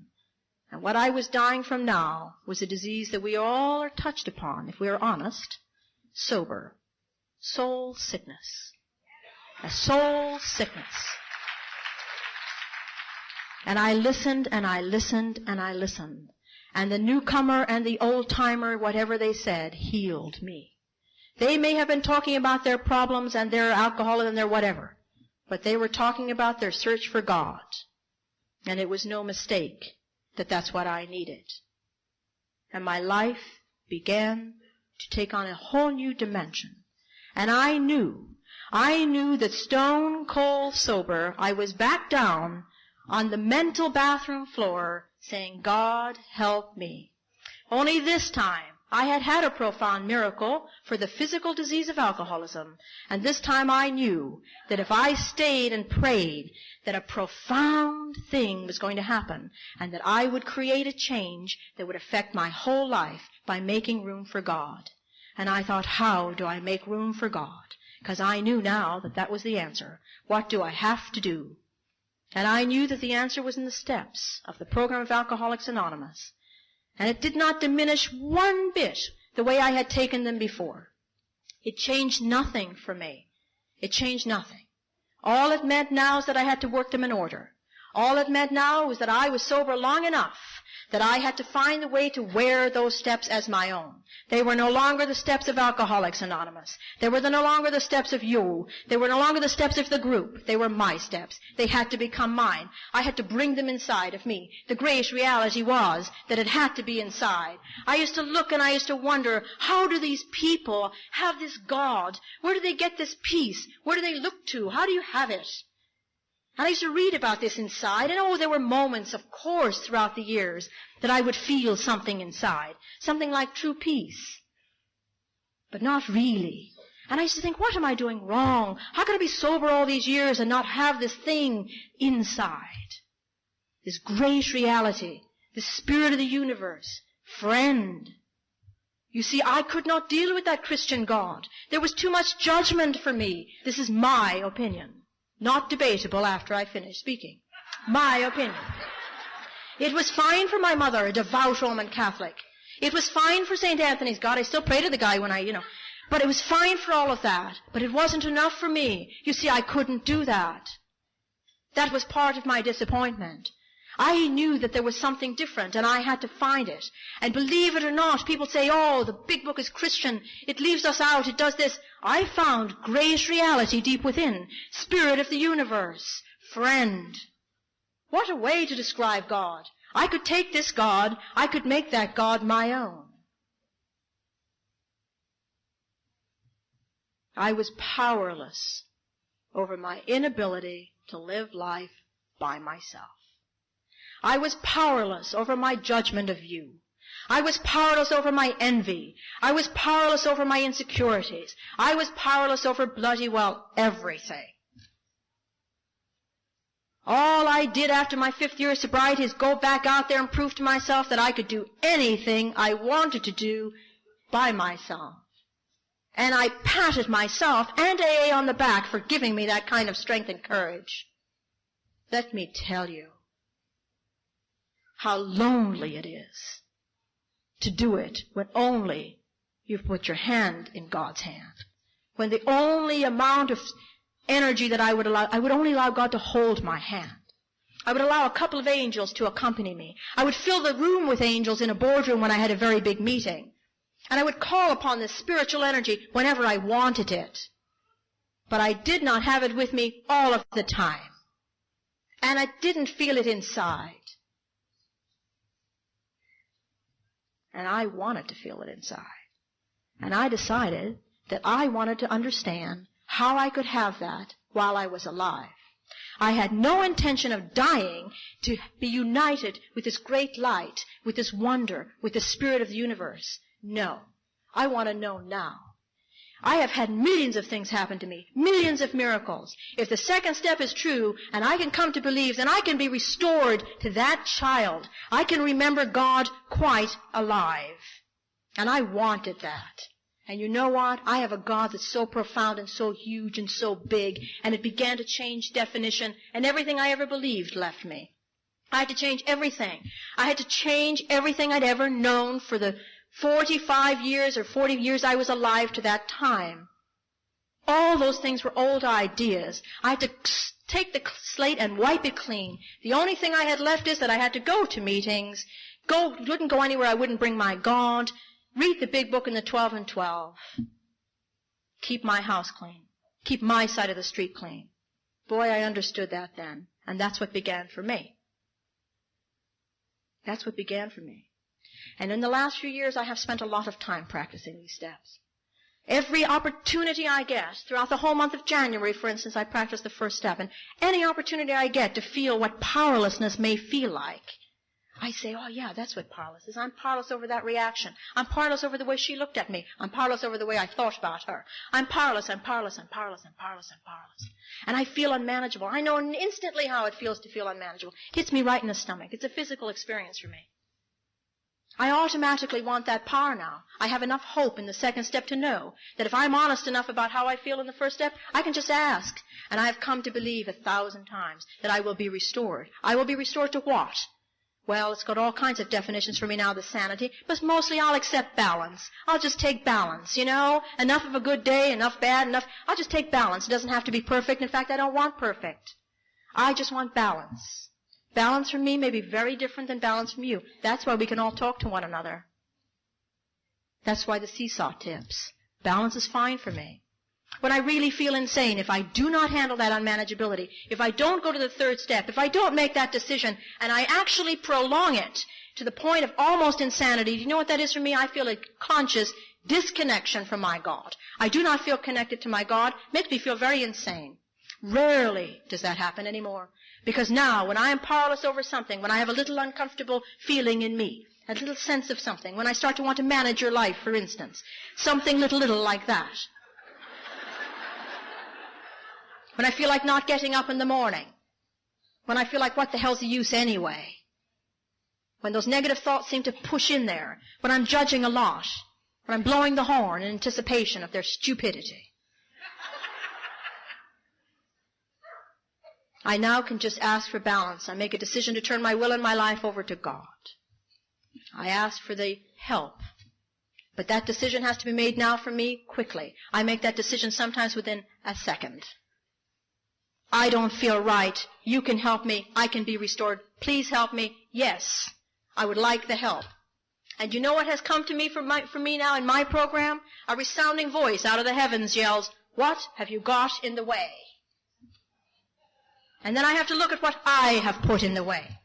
Speaker 2: And what I was dying from now was a disease that we all are touched upon, if we are honest, sober. Soul sickness. A soul sickness. And I listened, and I listened, and I listened. And the newcomer and the old-timer, whatever they said, healed me. They may have been talking about their problems and their alcohol and their whatever, but they were talking about their search for God. And it was no mistake that that's what I needed. And my life began to take on a whole new dimension. And I knew that stone cold sober, I was back down on the mental bathroom floor saying, "God, help me." Only this time, I had had a profound miracle for the physical disease of alcoholism, and this time I knew that if I stayed and prayed, that a profound thing was going to happen, and that I would create a change that would affect my whole life by making room for God. And I thought, how do I make room for God? because I knew now that that was the answer. What do I have to do? And I knew that the answer was in the steps of the program of Alcoholics Anonymous. And it did not diminish one bit the way I had taken them before. It changed nothing for me. It changed nothing. All it meant now is that I had to work them in order. All it meant now was that I was sober long enough that I had to find the way to wear those steps as my own. They were no longer the steps of Alcoholics Anonymous. They were no longer the steps of you. They were no longer the steps of the group. They were my steps. They had to become mine. I had to bring them inside of me. The great reality was that it had to be inside. I used to look and I used to wonder, how do these people have this God? Where do they get this peace? Where do they look to? How do you have it? And I used to read about this inside, and there were moments, of course, throughout the years that I would feel something inside, something like true peace, but not really. And I used to think, what am I doing wrong? How can I be sober all these years and not have this thing inside? This great reality, the spirit of the universe, friend. You see, I could not deal with that Christian God. There was too much judgment for me. This is my opinion. Not debatable after I finish speaking. My opinion. It was fine for my mother, a devout Roman Catholic. It was fine for St. Anthony's God. I still pray to the guy when but it was fine for all of that. But it wasn't enough for me. You see, I couldn't do that. That was part of my disappointment. I knew that there was something different, and I had to find it. And believe it or not, people say, oh, the big book is Christian. It leaves us out. It does this. I found great reality deep within. Spirit of the universe. Friend. What a way to describe God. I could take this God. I could make that God my own. I was powerless over my inability to live life by myself. I was powerless over my judgment of you. I was powerless over my envy. I was powerless over my insecurities. I was powerless over bloody well everything. All I did after my 5th year of sobriety is go back out there and prove to myself that I could do anything I wanted to do by myself. And I patted myself and AA on the back for giving me that kind of strength and courage. Let me tell you how lonely it is to do it when only you've put your hand in God's hand. When the only amount of energy that I would only allow God to hold my hand. I would allow a couple of angels to accompany me. I would fill the room with angels in a boardroom when I had a very big meeting. And I would call upon this spiritual energy whenever I wanted it. But I did not have it with me all of the time. And I didn't feel it inside. And I wanted to feel it inside. And I decided that I wanted to understand how I could have that while I was alive. I had no intention of dying to be united with this great light, with this wonder, with the spirit of the universe. No. I want to know now. I have had millions of things happen to me, millions of miracles. If the second step is true, and I can come to believe, then I can be restored to that child. I can remember God quite alive. And I wanted that. And you know what? I have a God that's so profound and so huge and so big, and it began to change definition, and everything I ever believed left me. I had to change everything. I had to change everything I'd ever known for the 45 years or 40 years I was alive to that time. All those things were old ideas. I had to take the slate and wipe it clean. The only thing I had left is that I had to go to meetings, wouldn't go anywhere I wouldn't bring my God, read the big book in the 12 and 12, keep my house clean, keep my side of the street clean. Boy, I understood that then, and that's what began for me. That's what began for me. And in the last few years, I have spent a lot of time practicing these steps. Every opportunity I get, throughout the whole month of January, for instance, I practice the first step. And any opportunity I get to feel what powerlessness may feel like, I say, oh yeah, that's what powerless is. I'm powerless over that reaction. I'm powerless over the way she looked at me. I'm powerless over the way I thought about her. I'm powerless, I'm powerless, I'm powerless, I'm powerless, I'm powerless. And I feel unmanageable. I know instantly how it feels to feel unmanageable. It hits me right in the stomach. It's a physical experience for me. I automatically want that power now. I have enough hope in the second step to know that if I'm honest enough about how I feel in the first step, I can just ask. And I have come to believe 1,000 times that I will be restored. I will be restored to what? Well, it's got all kinds of definitions for me now, the sanity, but mostly I'll accept balance. I'll just take balance, you know? Enough of a good day, enough bad, enough. I'll just take balance. It doesn't have to be perfect. In fact, I don't want perfect. I just want balance. Balance from me may be very different than balance from you. That's why we can all talk to one another. That's why the seesaw tips. Balance is fine for me. When I really feel insane, if I do not handle that unmanageability, if I don't go to the third step, if I don't make that decision, and I actually prolong it to the point of almost insanity, do you know what that is for me? I feel a conscious disconnection from my God. I do not feel connected to my God. It makes me feel very insane. Rarely does that happen anymore. Because now, when I am powerless over something, when I have a little uncomfortable feeling in me, a little sense of something, when I start to want to manage your life, for instance, something little like that, when I feel like not getting up in the morning, when I feel like what the hell's the use anyway, when those negative thoughts seem to push in there, when I'm judging a lot, when I'm blowing the horn in anticipation of their stupidity, I now can just ask for balance. I make a decision to turn my will and my life over to God. I ask for the help. But that decision has to be made now for me quickly. I make that decision sometimes within a second. I don't feel right. You can help me. I can be restored. Please help me. Yes, I would like the help. And you know what has come to me for me now in my program? A resounding voice out of the heavens yells, "What have you got in the way?" And then I have to look at what I have put in the way.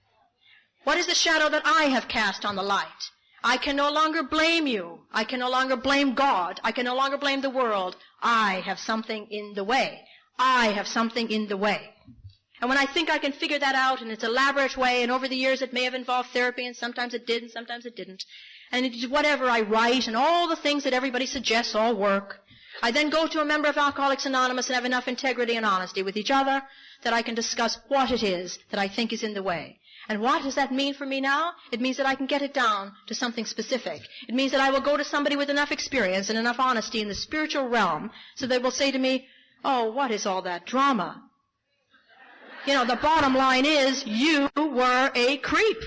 Speaker 2: What is the shadow that I have cast on the light? I can no longer blame you. I can no longer blame God. I can no longer blame the world. I have something in the way. I have something in the way. And when I think I can figure that out in its elaborate way, and over the years it may have involved therapy, and sometimes it did, and sometimes it didn't, and it is whatever I write, and all the things that everybody suggests all work, I then go to a member of Alcoholics Anonymous and have enough integrity and honesty with each other that I can discuss what it is that I think is in the way. And what does that mean for me now? It means that I can get it down to something specific. It means that I will go to somebody with enough experience and enough honesty in the spiritual realm so they will say to me, "Oh, what is all that drama? You know, the bottom line is you were a creep.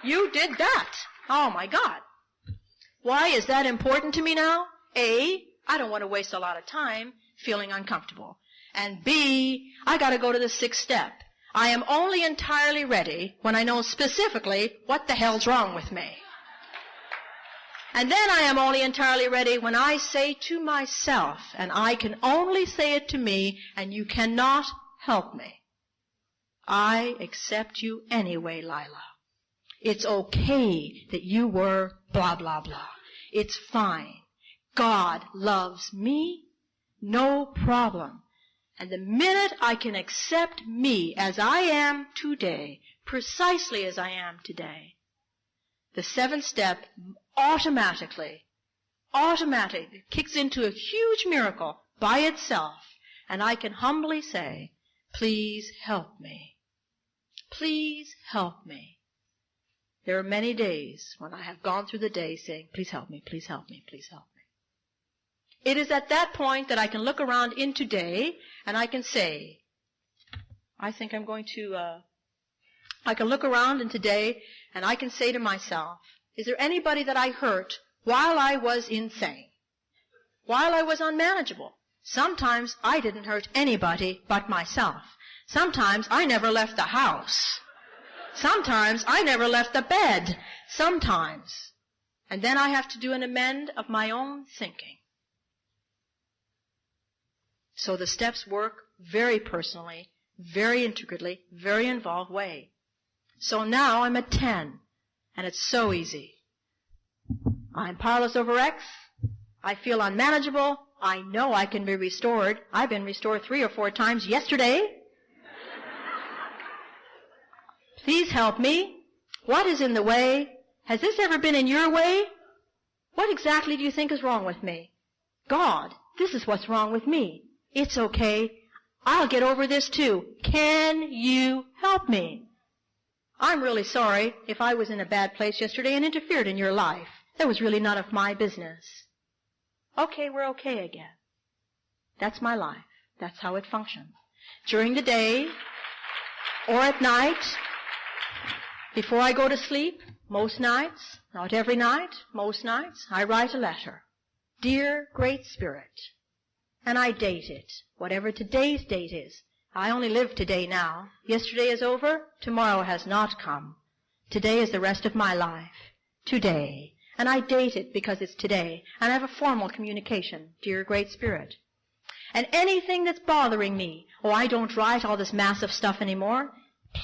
Speaker 2: You did that. Oh, my God." Why is that important to me now? A, I don't want to waste a lot of time feeling uncomfortable. And B, I got to go to the sixth step. I am only entirely ready when I know specifically what the hell's wrong with me. And then I am only entirely ready when I say to myself, and I can only say it to me, and you cannot help me, I accept you anyway, Lila. It's okay that you were blah, blah, blah. It's fine. God loves me, no problem. And the minute I can accept me as I am today, precisely as I am today, the seventh step automatically kicks into a huge miracle by itself, and I can humbly say, "Please help me. Please help me." There are many days when I have gone through the day saying, "Please help me, please help me, please help me." It is at that point that I can look around in today and I can say, I can look around in today and I can say to myself, is there anybody that I hurt while I was insane? While I was unmanageable? Sometimes I didn't hurt anybody but myself. Sometimes I never left the house. Sometimes I never left the bed. Sometimes. And then I have to do an amend of my own thinking. So the steps work very personally, very intricately, very involved way. So now I'm at 10, and it's so easy. I'm powerless over X. I feel unmanageable. I know I can be restored. I've been restored 3 or 4 times yesterday. Please help me. What is in the way? Has this ever been in your way? What exactly do you think is wrong with me? God, this is what's wrong with me. It's okay. I'll get over this too. Can you help me? I'm really sorry if I was in a bad place yesterday and interfered in your life. That was really none of my business. Okay, we're okay again. That's my life. That's how it functions. During the day or at night, before I go to sleep, most nights, not every night, most nights, I write a letter. Dear Great Spirit. And I date it, whatever today's date is. I only live today now. Yesterday is over. Tomorrow has not come. Today is the rest of my life. Today. And I date it because it's today. And I have a formal communication. Dear Great Spirit. And anything that's bothering me, I don't write all this massive stuff anymore.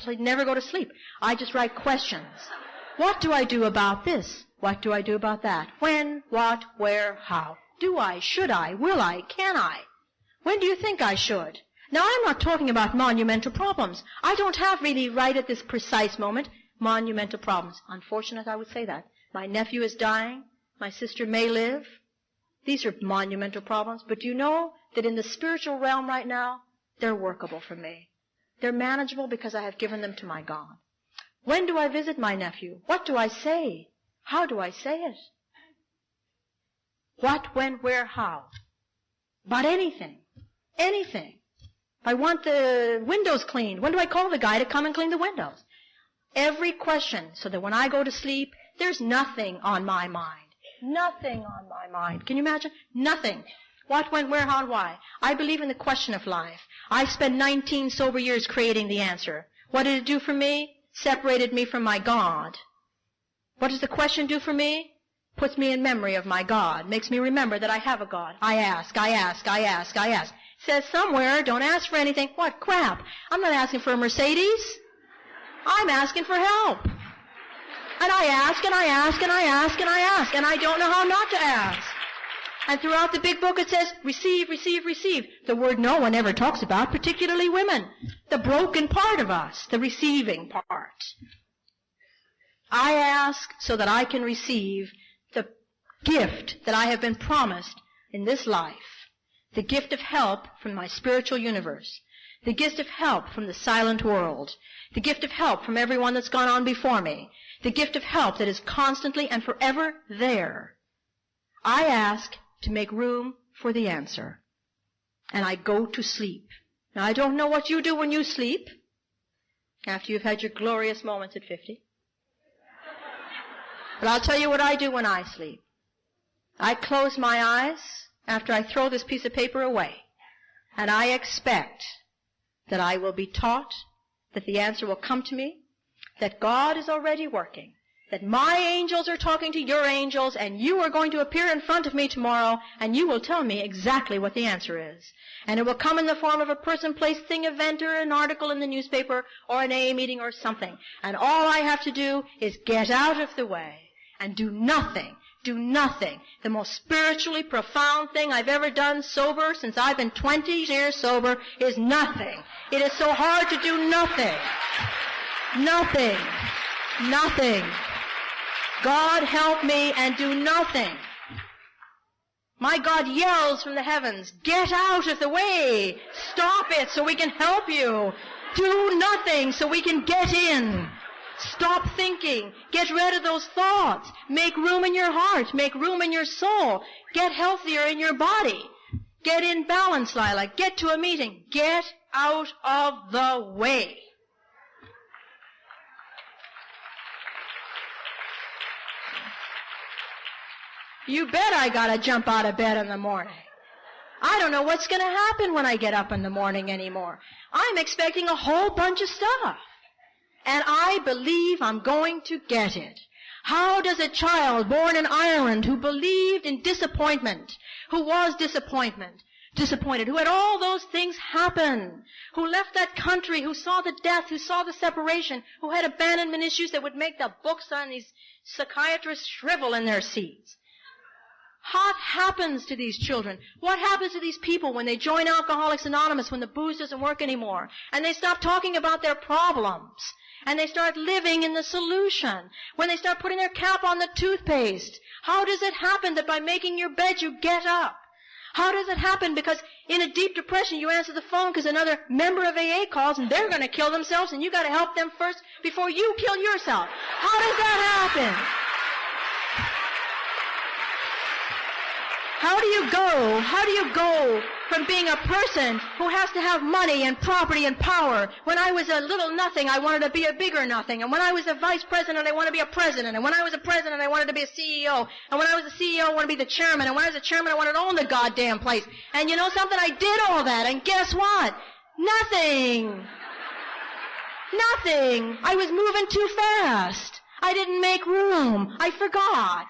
Speaker 2: I never go to sleep. I just write questions. What do I do about this? What do I do about that? When, what, where, how? Do I, should I, will I, can I? When do you think I should? Now, I'm not talking about monumental problems. I don't have really, right at this precise moment, monumental problems. Unfortunate, I would say that. My nephew is dying. My sister may live. These are monumental problems. But do you know that in the spiritual realm right now, they're workable for me. They're manageable because I have given them to my God. When do I visit my nephew? What do I say? How do I say it? What, when, where, how? About anything. Anything. If I want the windows cleaned, when do I call the guy to come and clean the windows? Every question, so that when I go to sleep, there's nothing on my mind. Nothing on my mind. Can you imagine? Nothing. What, when, where, how, and why? I believe in the question of life. I spent 19 sober years creating the answer. What did it do for me? Separated me from my God. What does the question do for me? Puts me in memory of my God. Makes me remember that I have a God. I ask. Says somewhere, don't ask for anything. What crap? I'm not asking for a Mercedes. I'm asking for help. And I ask, and I ask, and I ask, and I ask, and I don't know how not to ask. And throughout the big book it says, receive, receive, receive. The word no one ever talks about, particularly women. The broken part of us, the receiving part. I ask so that I can receive the gift that I have been promised in this life. The gift of help from my spiritual universe. The gift of help from the silent world. The gift of help from everyone that's gone on before me. The gift of help that is constantly and forever there. I ask to make room for the answer. And I go to sleep. Now, I don't know what you do when you sleep, after you've had your glorious moments at 50. But I'll tell you what I do when I sleep. I close my eyes after I throw this piece of paper away, and I expect that I will be taught, that the answer will come to me, that God is already working, that my angels are talking to your angels, and you are going to appear in front of me tomorrow, and you will tell me exactly what the answer is. And it will come in the form of a person, place, thing, event, or an article in the newspaper, or an AA meeting, or something. And all I have to do is get out of the way and do nothing. Do nothing. The most spiritually profound thing I've ever done sober since I've been 20 years sober is nothing. It is so hard to do nothing. Nothing. Nothing. God help me and do nothing. My God yells from the heavens, get out of the way. Stop it so we can help you. Do nothing so we can get in. Stop thinking. Get rid of those thoughts. Make room in your heart. Make room in your soul. Get healthier in your body. Get in balance, Lila. Get to a meeting. Get out of the way. You bet I gotta jump out of bed in the morning. I don't know what's gonna happen when I get up in the morning anymore. I'm expecting a whole bunch of stuff. And I believe I'm going to get it. How does a child born in Ireland who believed in disappointment, who was disappointed, who had all those things happen, who left that country, who saw the death, who saw the separation, who had abandonment issues that would make the books on these psychiatrists shrivel in their seats? What happens to these children? What happens to these people when they join Alcoholics Anonymous, when the booze doesn't work anymore, and they stop talking about their problems, and they start living in the solution, when they start putting their cap on the toothpaste? How does it happen that by making your bed you get up? How does it happen? Because in a deep depression, you answer the phone because another member of AA calls and they're going to kill themselves and you got to help them first before you kill yourself. How does that happen? How do you go from being a person who has to have money and property and power? When I was a little nothing, I wanted to be a bigger nothing. And when I was a vice president, I wanted to be a president. And when I was a president, I wanted to be a CEO. And when I was a CEO, I wanted to be the chairman. And when I was a chairman, I wanted to own the goddamn place. And you know something? I did all that. And guess what? Nothing. Nothing. I was moving too fast. I didn't make room. I forgot.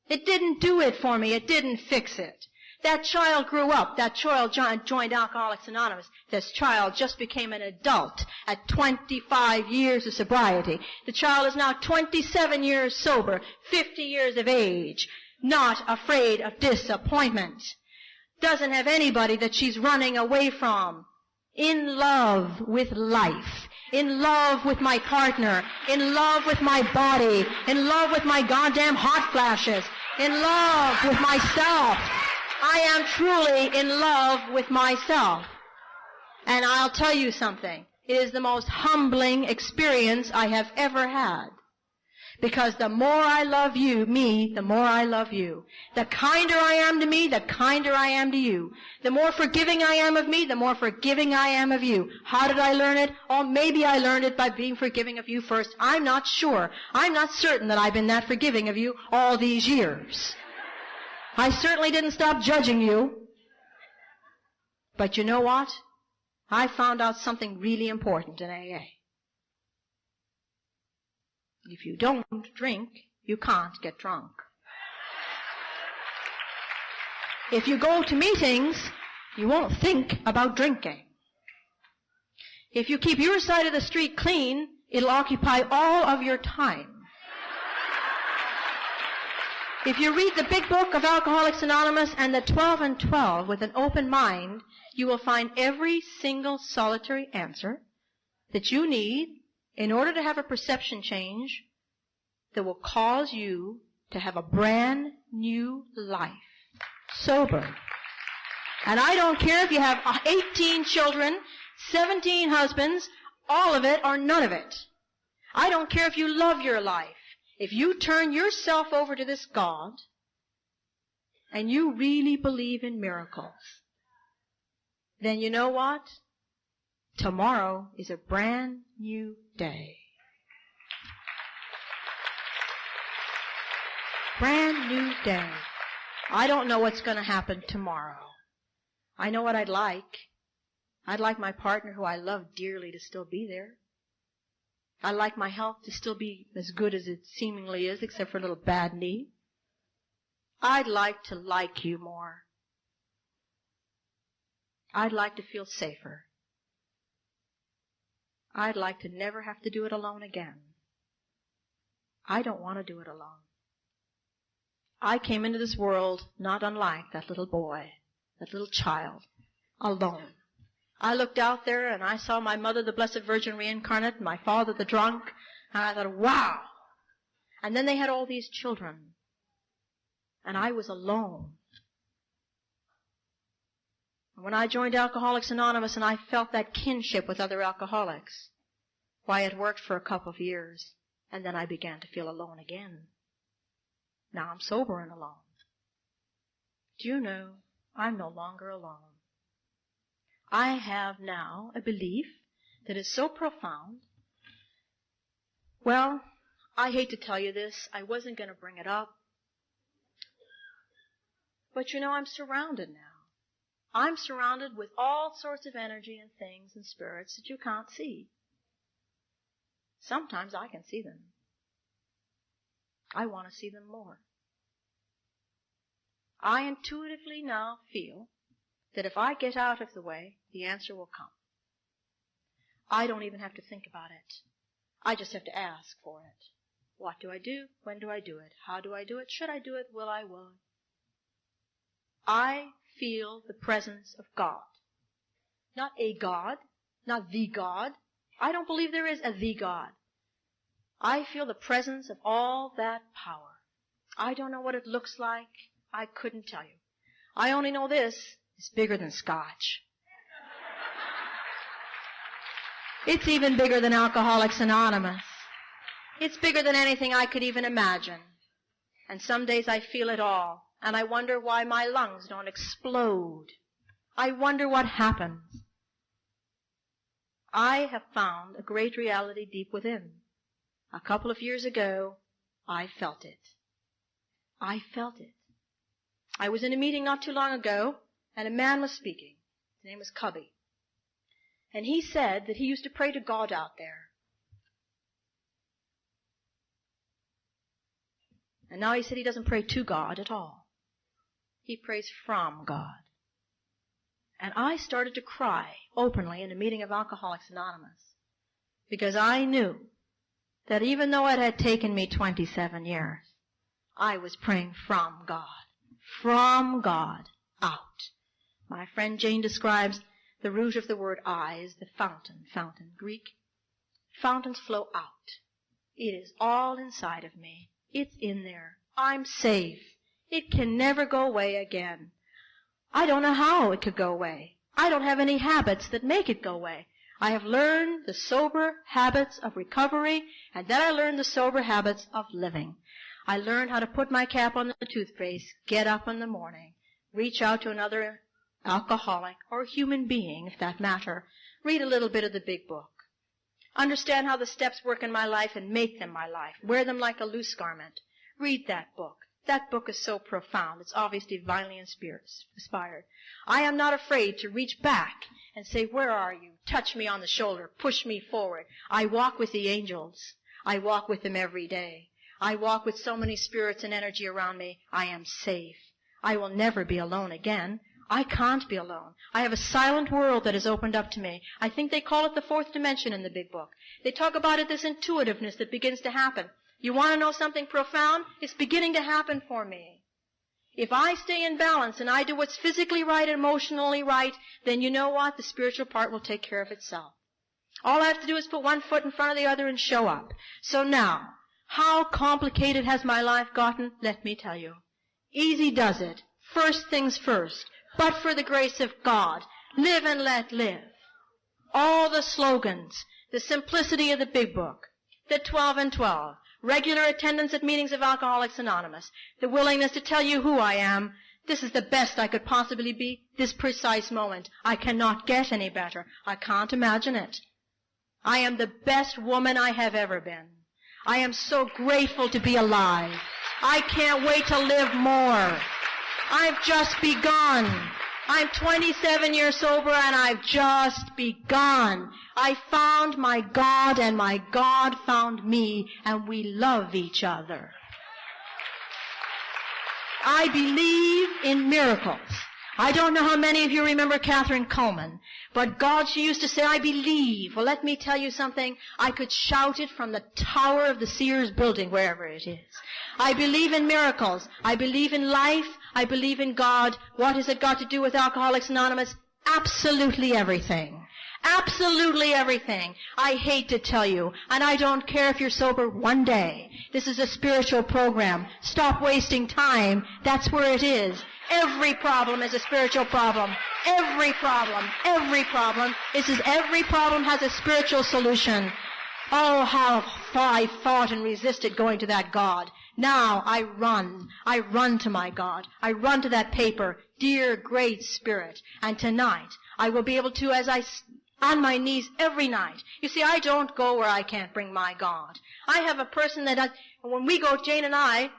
Speaker 2: It didn't do it for me. It didn't fix it. That child grew up. That child joined Alcoholics Anonymous. This child just became an adult at 25 years of sobriety. The child is now 27 years sober, 50 years of age, not afraid of disappointment. Doesn't have anybody that she's running away from. In love with life. In love with my partner. In love with my body. In love with my goddamn hot flashes. In love with myself. I am truly in love with myself. And I'll tell you something. It is the most humbling experience I have ever had. Because the more I love me, the more I love you. The kinder I am to me, the kinder I am to you. The more forgiving I am of me, the more forgiving I am of you. How did I learn it? Oh, maybe I learned it by being forgiving of you first. I'm not sure. I'm not certain that I've been that forgiving of you all these years. I certainly didn't stop judging you. But you know what? I found out something really important in AA. If you don't drink, you can't get drunk. If you go to meetings, you won't think about drinking. If you keep your side of the street clean, it'll occupy all of your time. If you read the big book of Alcoholics Anonymous and the 12 and 12 with an open mind, you will find every single solitary answer that you need in order to have a perception change that will cause you to have a brand new life. Sober. And I don't care if you have 18 children, 17 husbands, all of it or none of it. I don't care if you love your life. If you turn yourself over to this God and you really believe in miracles, then you know what? Tomorrow is a brand new day. Brand new day. I don't know what's going to happen tomorrow. I know what I'd like. I'd like my partner who I love dearly to still be there. I'd like my health to still be as good as it seemingly is, except for a little bad knee. I'd like to like you more. I'd like to feel safer. I'd like to never have to do it alone again. I don't want to do it alone. I came into this world not unlike that little boy, that little child, alone. I looked out there and I saw my mother, the Blessed Virgin reincarnate, and my father, the drunk, and I thought, wow. And then they had all these children, and I was alone. And when I joined Alcoholics Anonymous and I felt that kinship with other alcoholics, why, it worked for a couple of years, and then I began to feel alone again. Now I'm sober and alone. Do you know, I'm no longer alone. I have now a belief that is so profound. Well, I hate to tell you this. I wasn't going to bring it up. But you know, I'm surrounded now. I'm surrounded with all sorts of energy and things and spirits that you can't see. Sometimes I can see them. I want to see them more. I intuitively now feel that if I get out of the way, the answer will come. I don't even have to think about it. I just have to ask for it. What do I do? When do I do it? How do I do it? Should I do it? Will I? Will I? I feel the presence of God. Not a God, not the God. I don't believe there is a the God. I feel the presence of all that power. I don't know what it looks like. I couldn't tell you. I only know this is bigger than Scotch. It's even bigger than Alcoholics Anonymous. It's bigger than anything I could even imagine. And some days I feel it all, and I wonder why my lungs don't explode. I wonder what happens. I have found a great reality deep within. A couple of years ago, I felt it. I felt it. I was in a meeting not too long ago, and a man was speaking. His name was Cubby. And he said that he used to pray to God out there. And now he said he doesn't pray to God at all. He prays from God. And I started to cry openly in a meeting of Alcoholics Anonymous, because I knew that even though it had taken me 27 years, I was praying from God out. My friend Jane describes the root of the word I is the fountain, Greek. Fountains flow out. It is all inside of me. It's in there. I'm safe. It can never go away again. I don't know how it could go away. I don't have any habits that make it go away. I have learned the sober habits of recovery, and then I learned the sober habits of living. I learned how to put my cap on the toothpaste, get up in the morning, reach out to another alcoholic or human being, if that matter, read a little bit of the big book, understand how the steps work in my life and make them my life, wear them like a loose garment. Read that book. That book is so profound. It's obviously divinely inspired. I am not afraid to reach back and say, where are you? Touch me on the shoulder. Push me forward. I walk with the angels. I walk with them every day. I walk with so many spirits and energy around me. I am safe. I will never be alone again. I can't be alone. I have a silent world that has opened up to me. I think they call it the fourth dimension in the big book. They talk about it, this intuitiveness that begins to happen. You want to know something profound? It's beginning to happen for me. If I stay in balance and I do what's physically right and emotionally right, then you know what? The spiritual part will take care of itself. All I have to do is put one foot in front of the other and show up. So now, how complicated has my life gotten? Let me tell you. Easy does it. First things first. But for the grace of God, live and let live. All the slogans, the simplicity of the big book, the 12 and 12, regular attendance at meetings of Alcoholics Anonymous, the willingness to tell you who I am. This is the best I could possibly be, this precise moment. I cannot get any better. I can't imagine it. I am the best woman I have ever been. I am so grateful to be alive. I can't wait to live more. I've just begun. I'm 27 years sober and I've just begun. I found my God and my God found me and we love each other. I believe in miracles. I don't know how many of you remember Catherine Coleman, but God, she used to say, I believe. Well, let me tell you something. I could shout it from the tower of the Sears building, wherever it is. I believe in miracles. I believe in life. I believe in God. What has it got to do with Alcoholics Anonymous? Absolutely everything. Absolutely everything. I hate to tell you, and I don't care if you're sober one day. This is a spiritual program. Stop wasting time. That's where it is. Every problem is a spiritual problem. Every problem. Every problem. Every problem has a spiritual solution. Oh, how far I fought and resisted going to that God. Now I run. I run to my God. I run to that paper. Dear Great Spirit. And tonight I will be able to, as I on my knees every night. You see, I don't go where I can't bring my God. I have a person that when we go, Jane and I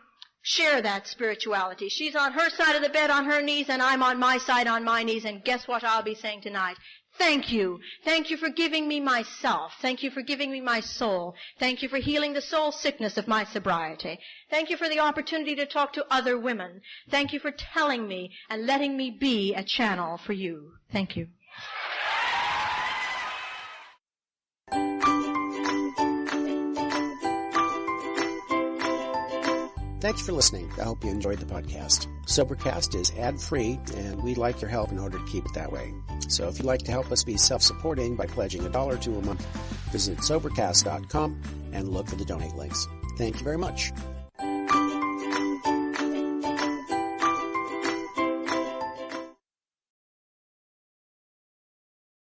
Speaker 2: share that spirituality. She's on her side of the bed on her knees, and I'm on my side on my knees, and guess what I'll be saying tonight? Thank you. Thank you for giving me myself. Thank you for giving me my soul. Thank you for healing the soul sickness of my sobriety. Thank you for the opportunity to talk to other women. Thank you for telling me and letting me be a channel for you. Thank you.
Speaker 1: Thanks for listening. I hope you enjoyed the podcast. Sobercast is ad-free, and we'd like your help in order to keep it that way. So if you'd like to help us be self-supporting by pledging $1 or $2 a month, visit Sobercast.com and look for the donate links. Thank you very much.